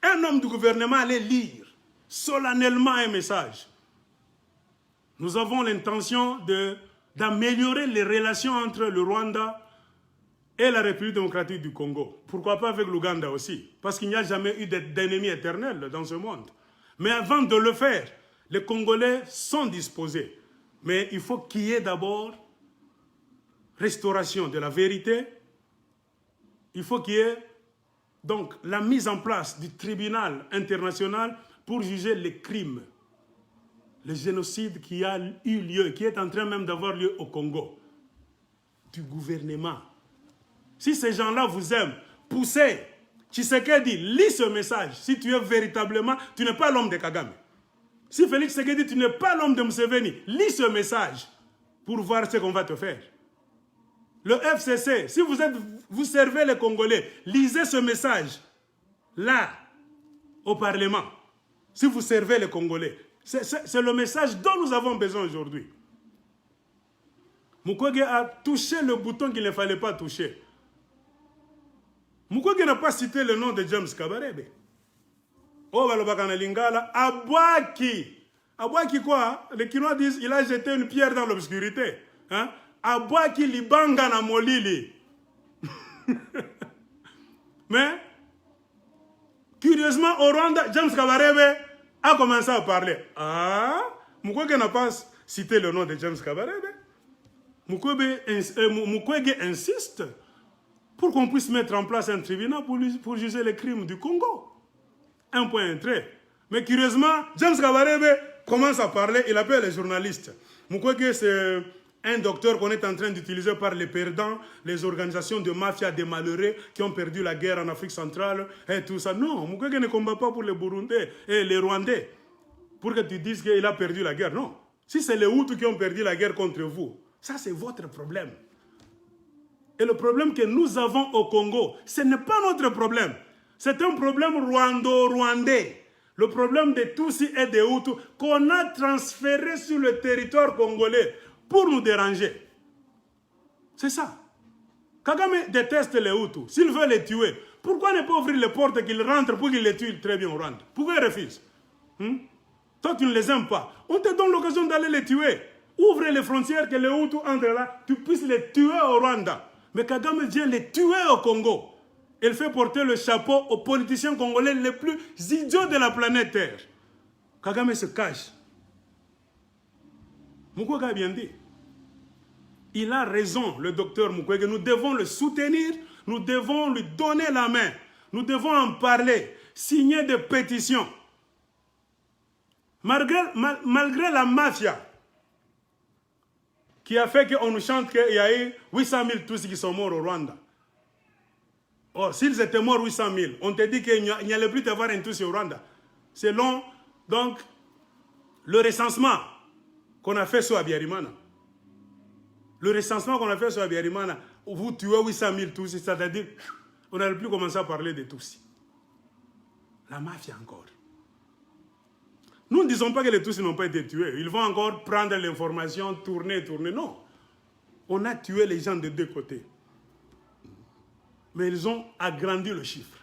Un homme du gouvernement allait lire solennellement un message. Nous avons l'intention d'améliorer les relations entre le Rwanda et la République démocratique du Congo. Pourquoi pas avec l'Ouganda aussi? Parce qu'il n'y a jamais eu d'ennemis éternels dans ce monde. Mais avant de le faire, les Congolais sont disposés. Mais il faut qu'il y ait d'abord restauration de la vérité. Il faut qu'il y ait donc la mise en place du tribunal international pour juger les crimes, le génocide qui a eu lieu, qui est en train même d'avoir lieu au Congo, du gouvernement. Si ces gens-là vous aiment, poussez. Tshisekedi, lis ce message. Si tu es véritablement, tu n'es pas l'homme de Kagame. Si Félix Tshisekedi, tu n'es pas l'homme de Museveni, lis ce message pour voir ce qu'on va te faire. Le FCC, si vous servez les Congolais, lisez ce message là, au Parlement. Si vous servez les Congolais, c'est le message dont nous avons besoin aujourd'hui. Mukwege a touché le bouton qu'il ne fallait pas toucher. Mukwege n'a pas cité le nom de James Kabarebe. Oh, Balobakana Lingala, Abouaki. Abouaki quoi? Les Kinois disent il a jeté une pierre dans l'obscurité. Hein? Abouaki Libanga na Molili. Mais, curieusement, au Rwanda, James Kabarebe a commencé à parler. Ah, Mukwege n'a pas cité le nom de James Kabarebe. Mukwege insiste pour qu'on puisse mettre en place un tribunal pour juger les crimes du Congo. Un point, un trait. Mais curieusement, James Kabarebe commence à parler, il appelle les journalistes. Mukwege, c'est un docteur qu'on est en train d'utiliser par les perdants, les organisations de mafia des malheureux qui ont perdu la guerre en Afrique centrale et tout ça. Non, Mukwege ne combat pas pour les Burundais et les Rwandais pour que tu dises qu'il a perdu la guerre. Non. Si c'est les Hutus qui ont perdu la guerre contre vous, ça c'est votre problème. Et le problème que nous avons au Congo, ce n'est pas notre problème. C'est un problème rwando-rwandais. Le problème des Tutsis et des Hutus qu'on a transféré sur le territoire congolais pour nous déranger. C'est ça. Kagame déteste les Hutus. S'il veut les tuer, pourquoi ne pas ouvrir les portes qu'ils rentrent pour qu'ils les tuent très bien au Rwanda? Pourquoi ils refusent? Toi, tu ne les aimes pas. On te donne l'occasion d'aller les tuer. Ouvre les frontières, que les Hutus entrent là, tu puisses les tuer au Rwanda. Mais Kagame vient les tuer au Congo. Il fait porter le chapeau aux politiciens congolais les plus idiots de la planète Terre. Kagame se cache. Mukwege a bien dit. Il a raison, le docteur Mukwege. Nous devons le soutenir, nous devons lui donner la main. Nous devons en parler, signer des pétitions. Malgré la mafia qui a fait qu'on nous chante qu'il y a eu 800 000 Tutsis qui sont morts au Rwanda. Or, s'ils étaient morts 800 000, on te dit qu'il n'y allait plus avoir un Tutsi au Rwanda. Selon, donc, le recensement qu'on a fait sur Abiyarimana. Le recensement qu'on a fait sur Abiyarimana, où vous tuez 800 000 Tutsis, c'est-à-dire, on n'allait plus commencer à parler des Tutsis. La mafia encore. Nous ne disons pas que les Tutsis n'ont pas été tués. Ils vont encore prendre l'information, tourner. Non. On a tué les gens de deux côtés. Mais ils ont agrandi le chiffre.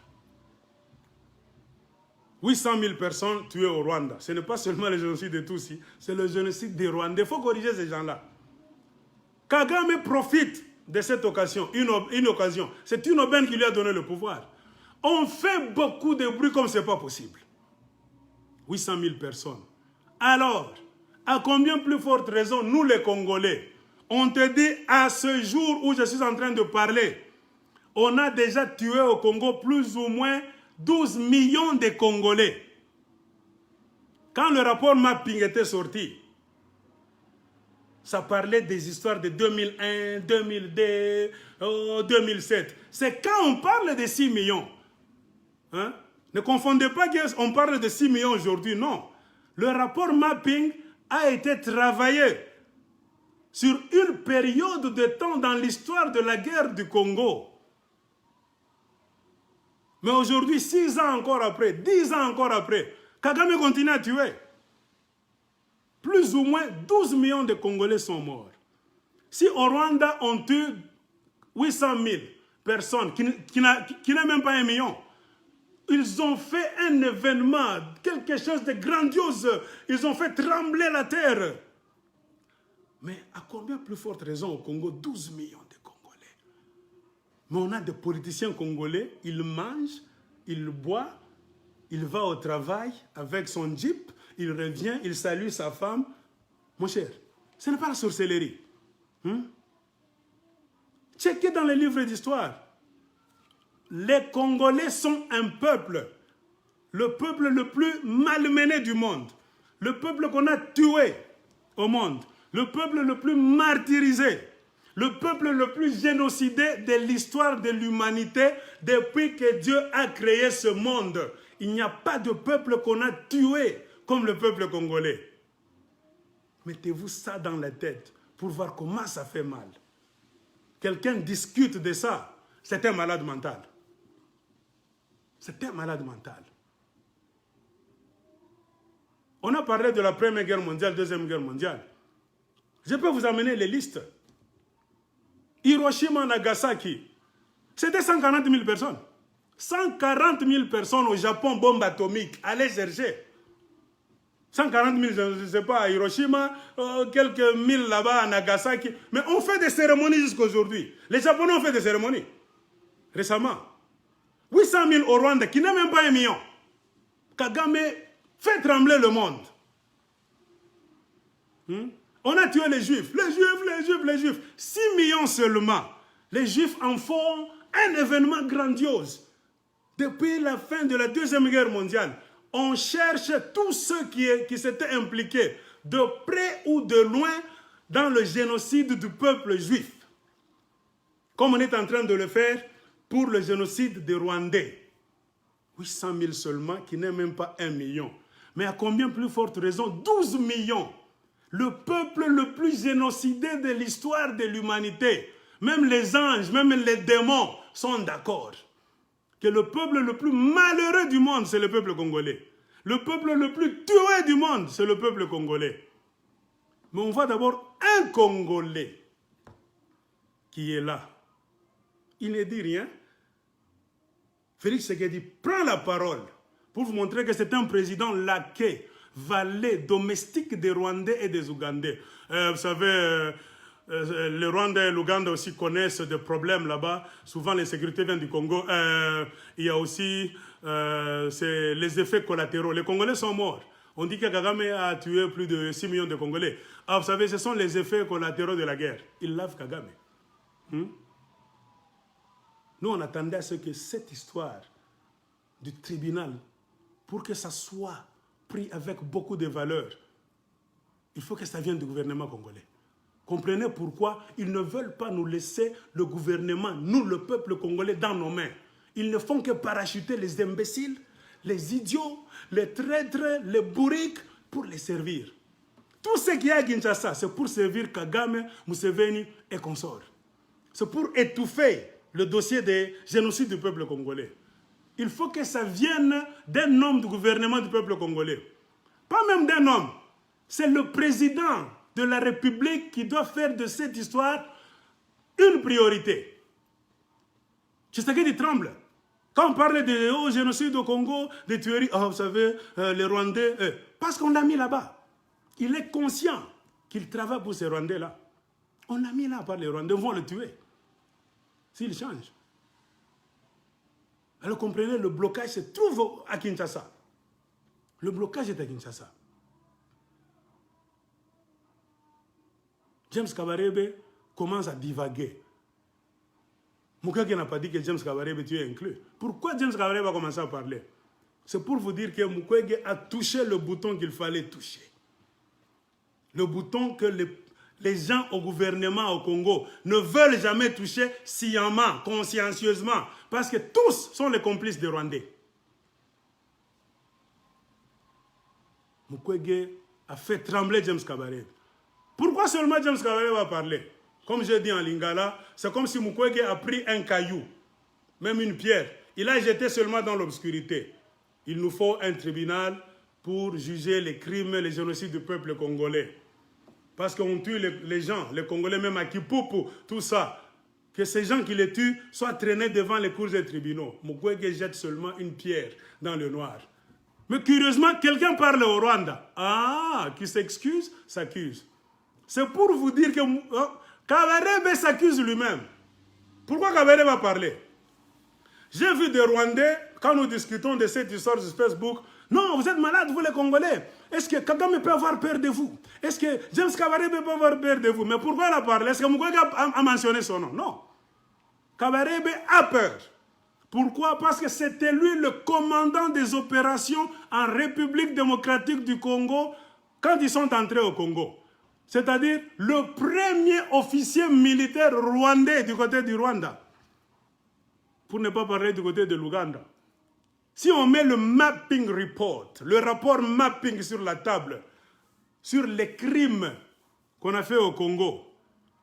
800 000 personnes tuées au Rwanda. Ce n'est pas seulement le génocide de Tutsis, c'est le génocide des Rwandais. Il faut corriger ces gens-là. Kagame profite de cette occasion, une occasion. C'est une aubaine qui lui a donné le pouvoir. On fait beaucoup de bruit comme ce n'est pas possible. 800 000 personnes. Alors, à combien plus forte raison, nous les Congolais, on te dit à ce jour où je suis en train de parler, on a déjà tué au Congo plus ou moins 12 millions de Congolais. Quand le rapport Mapping était sorti, ça parlait des histoires de 2001, 2002, 2007. C'est quand on parle de 6 millions. Hein? Ne confondez pas qu'on parle de 6 millions aujourd'hui, non. Le rapport Mapping a été travaillé sur une période de temps dans l'histoire de la guerre du Congo. Mais aujourd'hui, 6 ans encore après, 10 ans encore après, Kagame continue à tuer. Plus ou moins 12 millions de Congolais sont morts. Si au Rwanda, on tue 800 000 personnes, qui n'a même pas 1 million, ils ont fait un événement, quelque chose de grandiose. Ils ont fait trembler la terre. Mais à combien plus forte raison au Congo, 12 millions de Congolais. Mais on a des politiciens congolais, ils mangent, ils boivent, il va au travail avec son jeep, il revient, il salue sa femme. Mon cher, ce n'est pas la sorcellerie. Checkez dans les livres d'histoire. Les Congolais sont un peuple, le peuple le plus malmené du monde, le peuple qu'on a tué au monde, le peuple le plus martyrisé, le peuple le plus génocidé de l'histoire de l'humanité depuis que Dieu a créé ce monde. Il n'y a pas de peuple qu'on a tué comme le peuple congolais. Mettez-vous ça dans la tête pour voir comment ça fait mal. Quelqu'un discute de ça, c'est un malade mental. C'est un malade mental. On a parlé de la Première Guerre mondiale, Deuxième Guerre mondiale. Je peux vous amener les listes. Hiroshima, Nagasaki, c'était 140 000 personnes. 140 000 personnes au Japon, bombe atomique. Allez chercher. 140 000, je ne sais pas, à Hiroshima, quelques mille là-bas à Nagasaki. Mais on fait des cérémonies jusqu'à aujourd'hui. Les Japonais ont fait des cérémonies. Récemment. 800 000 au Rwanda, qui n'a même pas 1 million. Kagame fait trembler le monde. On a tué les Juifs. Les Juifs. 6 millions seulement. Les Juifs en font un événement grandiose. Depuis la fin de la Deuxième Guerre mondiale, on cherche tous ceux qui s'étaient impliqués, de près ou de loin, dans le génocide du peuple juif. Comme on est en train de le faire pour le génocide des Rwandais. 800 000 seulement, qui n'est même pas 1 million. Mais à combien plus forte raison? 12 millions. Le peuple le plus génocidé de l'histoire de l'humanité. Même les anges, même les démons sont d'accord. Que le peuple le plus malheureux du monde, c'est le peuple congolais. Le peuple le plus tué du monde, c'est le peuple congolais. Mais on voit d'abord un Congolais qui est là. Il ne dit rien. Félix Tshisekedi prend la parole pour vous montrer que c'est un président laquais, valet, domestique des Rwandais et des Ougandais. Vous savez, le Rwanda et l'Ouganda aussi connaissent des problèmes là-bas. Souvent, l'insécurité vient du Congo. Il y a aussi les effets collatéraux. Les Congolais sont morts. On dit que Kagame a tué plus de 6 millions de Congolais. Ah, vous savez, ce sont les effets collatéraux de la guerre. Il lave Kagame. Nous, on attendait à ce que cette histoire du tribunal, pour que ça soit pris avec beaucoup de valeur, il faut que ça vienne du gouvernement congolais. Comprenez pourquoi ils ne veulent pas nous laisser le gouvernement, nous, le peuple congolais, dans nos mains. Ils ne font que parachuter les imbéciles, les idiots, les traîtres, les bourriques, pour les servir. Tout ce qu'il y a à Kinshasa, c'est pour servir Kagame, Museveni et consorts. C'est pour étouffer le dossier des génocides du peuple congolais. Il faut que ça vienne d'un homme du gouvernement du peuple congolais. Pas même d'un homme. C'est le président de la République qui doit faire de cette histoire une priorité. Tshisekedi tremble. Quand on parle de génocide au Congo, des tueries, vous savez, les Rwandais, parce qu'on l'a mis là-bas. Il est conscient qu'il travaille pour ces Rwandais-là. On l'a mis là par les Rwandais, vont le tuer. S'il change. Alors comprenez, le blocage se trouve à Kinshasa. Le blocage est à Kinshasa. James Kabarebe commence à divaguer. Mukwege n'a pas dit que James Kabarebe tu es inclus. Pourquoi James Kabarebe a commencé à parler? C'est pour vous dire que Mukwege a touché le bouton qu'il fallait toucher. Le bouton que les gens au gouvernement au Congo ne veulent jamais toucher sciemment, consciencieusement, parce que tous sont les complices des Rwandais. Mukwege a fait trembler James Kabarebe. Pourquoi seulement James Kabarebe va parler? Comme je dis en lingala, c'est comme si Mukwege a pris un caillou, même une pierre. Il a jeté seulement dans l'obscurité. Il nous faut un tribunal pour juger les crimes, les génocides du peuple congolais. Parce qu'on tue les gens, les Congolais, même à Kipupu, tout ça. Que ces gens qui les tuent soient traînés devant les cours des tribunaux. Mukwege jette seulement une pierre dans le noir. Mais curieusement, quelqu'un parle au Rwanda. Ah, qui s'excuse, s'accuse. C'est pour vous dire que Kabarebe s'accuse lui-même. Pourquoi Kabarebe va parler? J'ai vu des Rwandais, quand nous discutons de cette histoire sur Facebook, non, vous êtes malades, vous les Congolais. Est-ce que Kagame peut avoir peur de vous? Est-ce que James Kabarebe peut avoir peur de vous? Mais pourquoi il a parlé? Est-ce que Mukwege a mentionné son nom? Non. Kabarebe a peur. Pourquoi? Parce que c'était lui le commandant des opérations en République démocratique du Congo quand ils sont entrés au Congo. C'est-à-dire le premier officier militaire rwandais du côté du Rwanda. Pour ne pas parler du côté de l'Ouganda. Si on met le mapping report, le rapport mapping sur la table, sur les crimes qu'on a fait au Congo,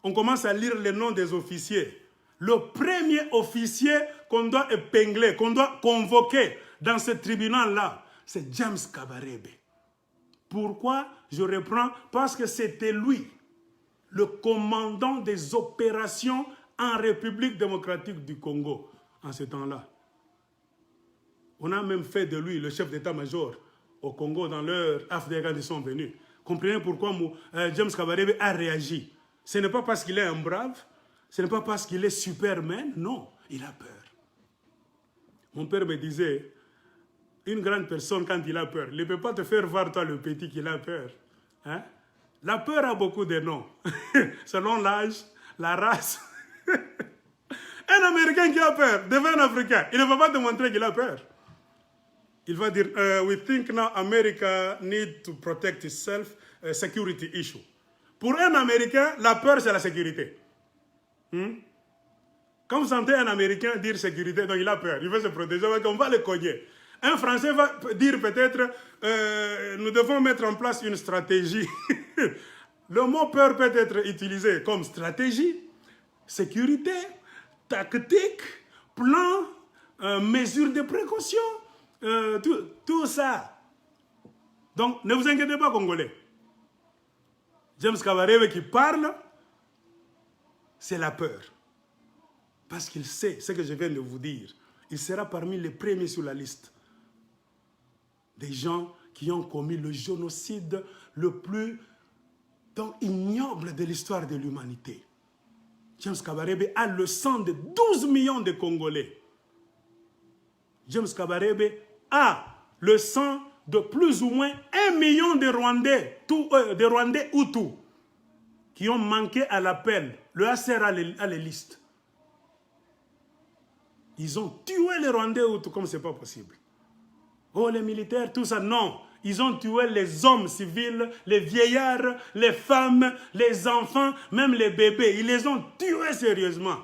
on commence à lire les noms des officiers. Le premier officier qu'on doit épingler, qu'on doit convoquer dans ce tribunal-là, c'est James Kabarebe. Pourquoi je reprends? Parce que c'était lui, le commandant des opérations en République démocratique du Congo, en ce temps-là. On a même fait de lui le chef d'état-major au Congo dans leur AFDR quand ils sont venus. Comprenez pourquoi James Kabarebe a réagi. Ce n'est pas parce qu'il est un brave, ce n'est pas parce qu'il est Superman, non, il a peur. Mon père me disait, une grande personne quand il a peur, il ne peut pas te faire voir toi le petit qu'il a peur. Hein? La peur a beaucoup de noms, selon l'âge, la race. Un Américain qui a peur devant un Africain, il ne va pas te montrer qu'il a peur. Il va dire, we think now America need to protect itself, security issue. Pour un Américain, la peur c'est la sécurité. Quand vous sentez un Américain dire sécurité, donc il a peur, il veut se protéger, on va le cogner. Un Français va dire peut-être, nous devons mettre en place une stratégie. Le mot peur peut être utilisé comme stratégie, sécurité, tactique, plan, mesure de précaution, tout ça. Donc, ne vous inquiétez pas, Congolais. James Kabarebe qui parle, c'est la peur. Parce qu'il sait ce que je viens de vous dire. Il sera parmi les premiers sur la liste. Des gens qui ont commis le génocide le plus ignoble de l'histoire de l'humanité. James Kabarebe a le sang de 12 millions de Congolais. James Kabarebe a le sang de plus ou moins 1 million de Rwandais, Hutus, qui ont manqué à l'appel. Le HCR a les listes. Ils ont tué les Rwandais Hutus comme ce n'est pas possible. Oh, les militaires, tout ça, non. Ils ont tué les hommes civils, les vieillards, les femmes, les enfants, même les bébés. Ils les ont tués sérieusement.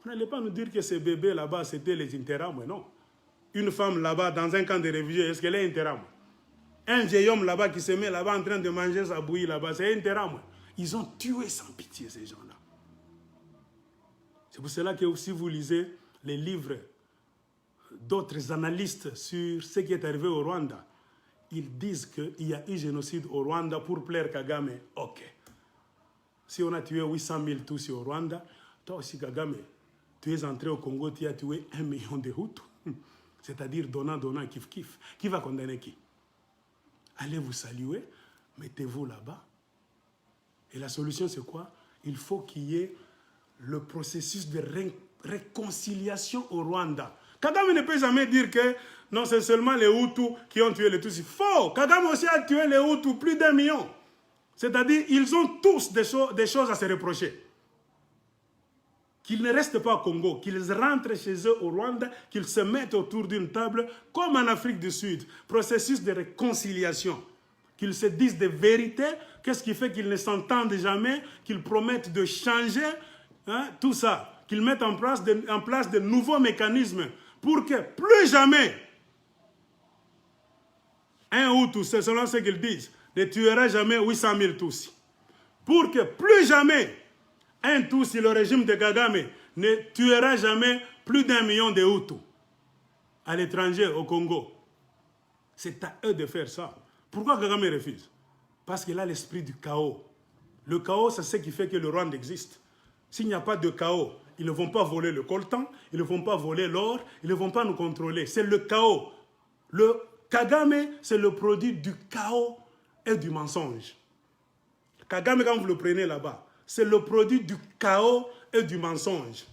Vous n'allez pas nous dire que ces bébés là-bas, c'était les Interam, non. Une femme là-bas, dans un camp de réfugiés, est-ce qu'elle est Interam? Un vieil homme là-bas qui se met là-bas en train de manger sa bouillie là-bas, c'est Interam. Ils ont tué sans pitié ces gens-là. C'est pour cela que si vous lisez les livres d'autres analystes sur ce qui est arrivé au Rwanda, ils disent qu'il y a eu génocide au Rwanda pour plaire Kagame. Ok. Si on a tué 800 000 Tutsis au Rwanda, toi aussi, Kagame, tu es entré au Congo, tu as tué 1 million de Hutus. C'est-à-dire donnant, kiff, kiff. Qui va condamner qui? Allez vous saluer, mettez-vous là-bas. Et la solution, c'est quoi? Il faut qu'il y ait le processus de réconciliation au Rwanda. Kagame ne peut jamais dire que non, c'est seulement les Hutus qui ont tué les Tutsis. Faux! Kagame aussi a tué les Hutus, plus d'1 million. C'est-à-dire, ils ont tous des choses à se reprocher. Qu'ils ne restent pas au Congo, qu'ils rentrent chez eux au Rwanda, qu'ils se mettent autour d'une table, comme en Afrique du Sud. Processus de réconciliation. Qu'ils se disent des vérités, qu'est-ce qui fait qu'ils ne s'entendent jamais, qu'ils promettent de changer, hein, tout ça. Qu'ils mettent en place de nouveaux mécanismes pour que plus jamais un Hutu, c'est selon ce qu'ils disent, ne tuera jamais 800 000 Tutsis. Pour que plus jamais un Tutsi, le régime de Kagame, ne tuera jamais plus d'1 million de Hutus à l'étranger, au Congo. C'est à eux de faire ça. Pourquoi Kagame refuse? Parce qu'il a l'esprit du chaos. Le chaos, c'est ce qui fait que le Rwanda existe. S'il n'y a pas de chaos, ils ne vont pas voler le coltan, ils ne vont pas voler l'or, ils ne vont pas nous contrôler. C'est le chaos. Le Kagame, c'est le produit du chaos et du mensonge. Kagame, quand vous le prenez là-bas, c'est le produit du chaos et du mensonge.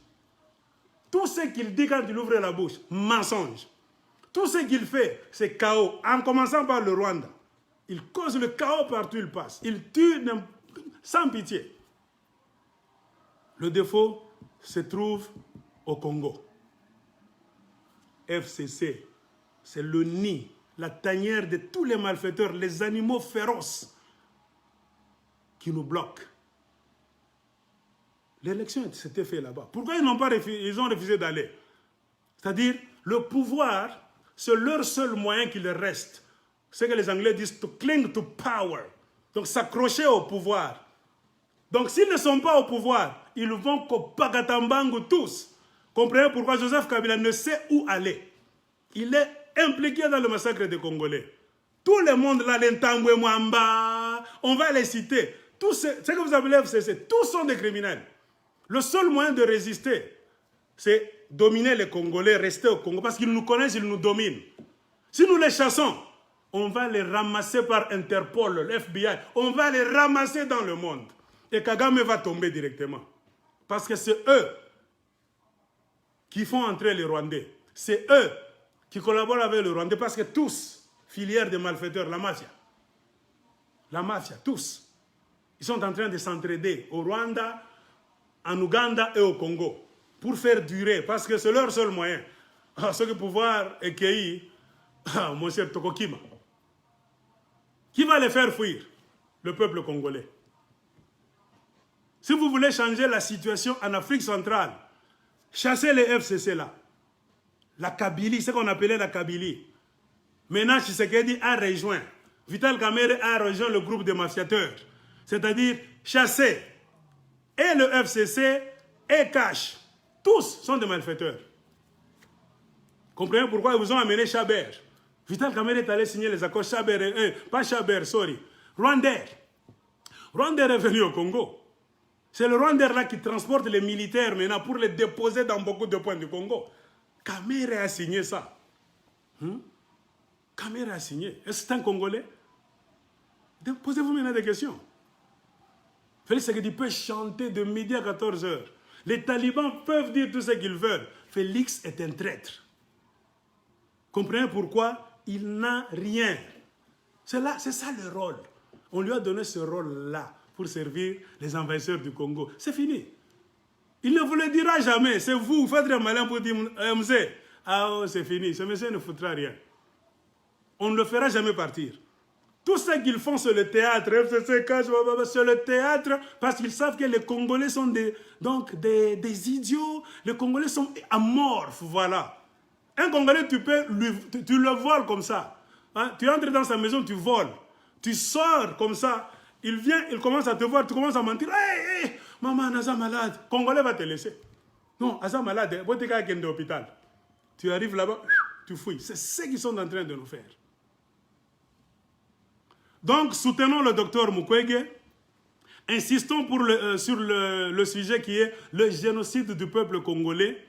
Tout ce qu'il dit quand il ouvre la bouche, mensonge. Tout ce qu'il fait, c'est chaos. En commençant par le Rwanda. Il cause le chaos partout où il passe. Il tue sans pitié. Le défaut se trouve au Congo. FCC, c'est le nid, la tanière de tous les malfaiteurs, les animaux féroces qui nous bloquent. L'élection s'était faite là-bas. Pourquoi ils n'ont pas refusé, ils ont refusé d'aller? C'est-à-dire, le pouvoir, c'est leur seul moyen qui leur reste. C'est que les Anglais disent to cling to power. Donc s'accrocher au pouvoir. Donc s'ils ne sont pas au pouvoir, ils vont qu'au Pagatambangu tous. Comprenez pourquoi Joseph Kabila ne sait où aller. Il est impliqué dans le massacre des Congolais. Tout le monde là, les Ntambwe Mwamba, on va les citer. Tous ce que vous appelez FCC, tous sont des criminels. Le seul moyen de résister, c'est dominer les Congolais, rester au Congo, parce qu'ils nous connaissent, ils nous dominent. Si nous les chassons, on va les ramasser par Interpol, le FBI, on va les ramasser dans le monde. Et Kagame va tomber directement. Parce que c'est eux qui font entrer les Rwandais. C'est eux qui collaborent avec le Rwandais, parce que tous, filières de malfaiteurs, la mafia, tous, ils sont en train de s'entraider au Rwanda, en Ouganda et au Congo, pour faire durer, parce que c'est leur seul moyen. Ce que pouvoir est cueilli, mon cher Tokokima. Qui va les faire fuir? Le peuple congolais. Si vous voulez changer la situation en Afrique centrale, chassez les FCC là. La Kabylie, ce qu'on appelait la Kabylie. Maintenant, Tshisekedi a rejoint. Vital Kamerhe a rejoint le groupe des mafiateurs. C'est-à-dire chasser et le FCC et Cash. Tous sont des malfaiteurs. Comprenez pourquoi ils vous ont amené Chabert. Vital Kamerhe est allé signer les accords Chabert, pas Chabert, sorry. Rwandais. Rwandais est venu au Congo. C'est le Rwandais là qui transporte les militaires maintenant pour les déposer dans beaucoup de points du Congo. Kamerhe a signé ça. Kamerhe a signé. Est-ce que c'est un Congolais? Posez-vous maintenant des questions. Félix Tshisekedi peut chanter de midi à 14 h. Les talibans peuvent dire tout ce qu'ils veulent. Félix est un traître. Comprenez pourquoi? Il n'a rien. C'est ça le rôle. On lui a donné ce rôle-là pour servir les envahisseurs du Congo. C'est fini. Il ne vous le dira jamais. C'est vous faites le malin pour dire Mzé, ah oh, c'est fini. Ce monsieur ne foutra rien. On ne le fera jamais partir. Tout ce qu'ils font sur le théâtre, c'est le théâtre, parce qu'ils savent que les Congolais sont des idiots. Les Congolais sont amorphes, voilà. Un Congolais, tu le voles comme ça. Hein? Tu entres dans sa maison, tu voles. Tu sors comme ça. Il vient, il commence à te voir, tu commences à mentir. Hey, hey, maman, Naza malade. Congolais va te laisser. Non, Naza malade, hôpital. Tu arrives là-bas, tu fouilles. C'est ce qu'ils sont en train de nous faire. Donc, soutenons le docteur Mukwege. Insistons sur le sujet qui est le génocide du peuple congolais,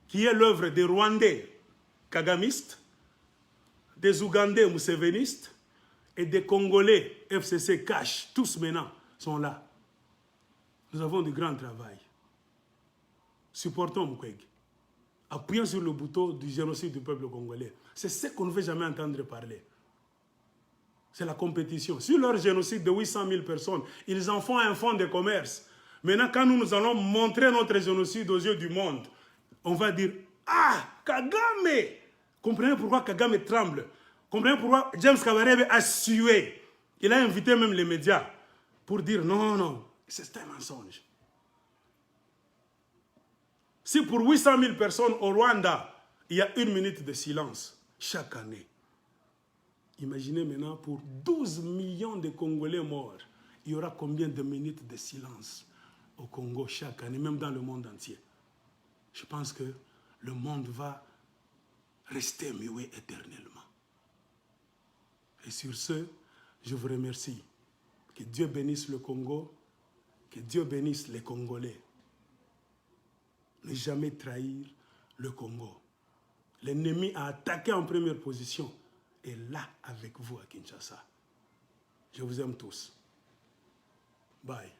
qui est l'œuvre des Rwandais kagamistes, des Ougandais moussévénistes et des Congolais FCC Cash. Tous maintenant sont là. Nous avons du grand travail. Supportons Mukwege. Appuyons sur le bouton du génocide du peuple congolais. C'est ce qu'on ne veut jamais entendre parler. C'est la compétition. Sur leur génocide de 800 000 personnes, ils en font un fonds de commerce. Maintenant, quand nous allons montrer notre génocide aux yeux du monde, on va dire, ah, Kagame! Comprenez pourquoi Kagame tremble. Comprenez pourquoi James Kabarebe a sué. Il a invité même les médias pour dire, non, non, c'est un mensonge. Si pour 800 000 personnes au Rwanda, il y a 1 minute de silence chaque année, imaginez maintenant pour 12 millions de Congolais morts, il y aura combien de minutes de silence au Congo chaque année, même dans le monde entier. Je pense que le monde va rester muet éternellement. Et sur ce, je vous remercie. Que Dieu bénisse le Congo, que Dieu bénisse les Congolais. Ne jamais trahir le Congo. L'ennemi a attaqué en première position et là avec vous à Kinshasa. Je vous aime tous. Bye.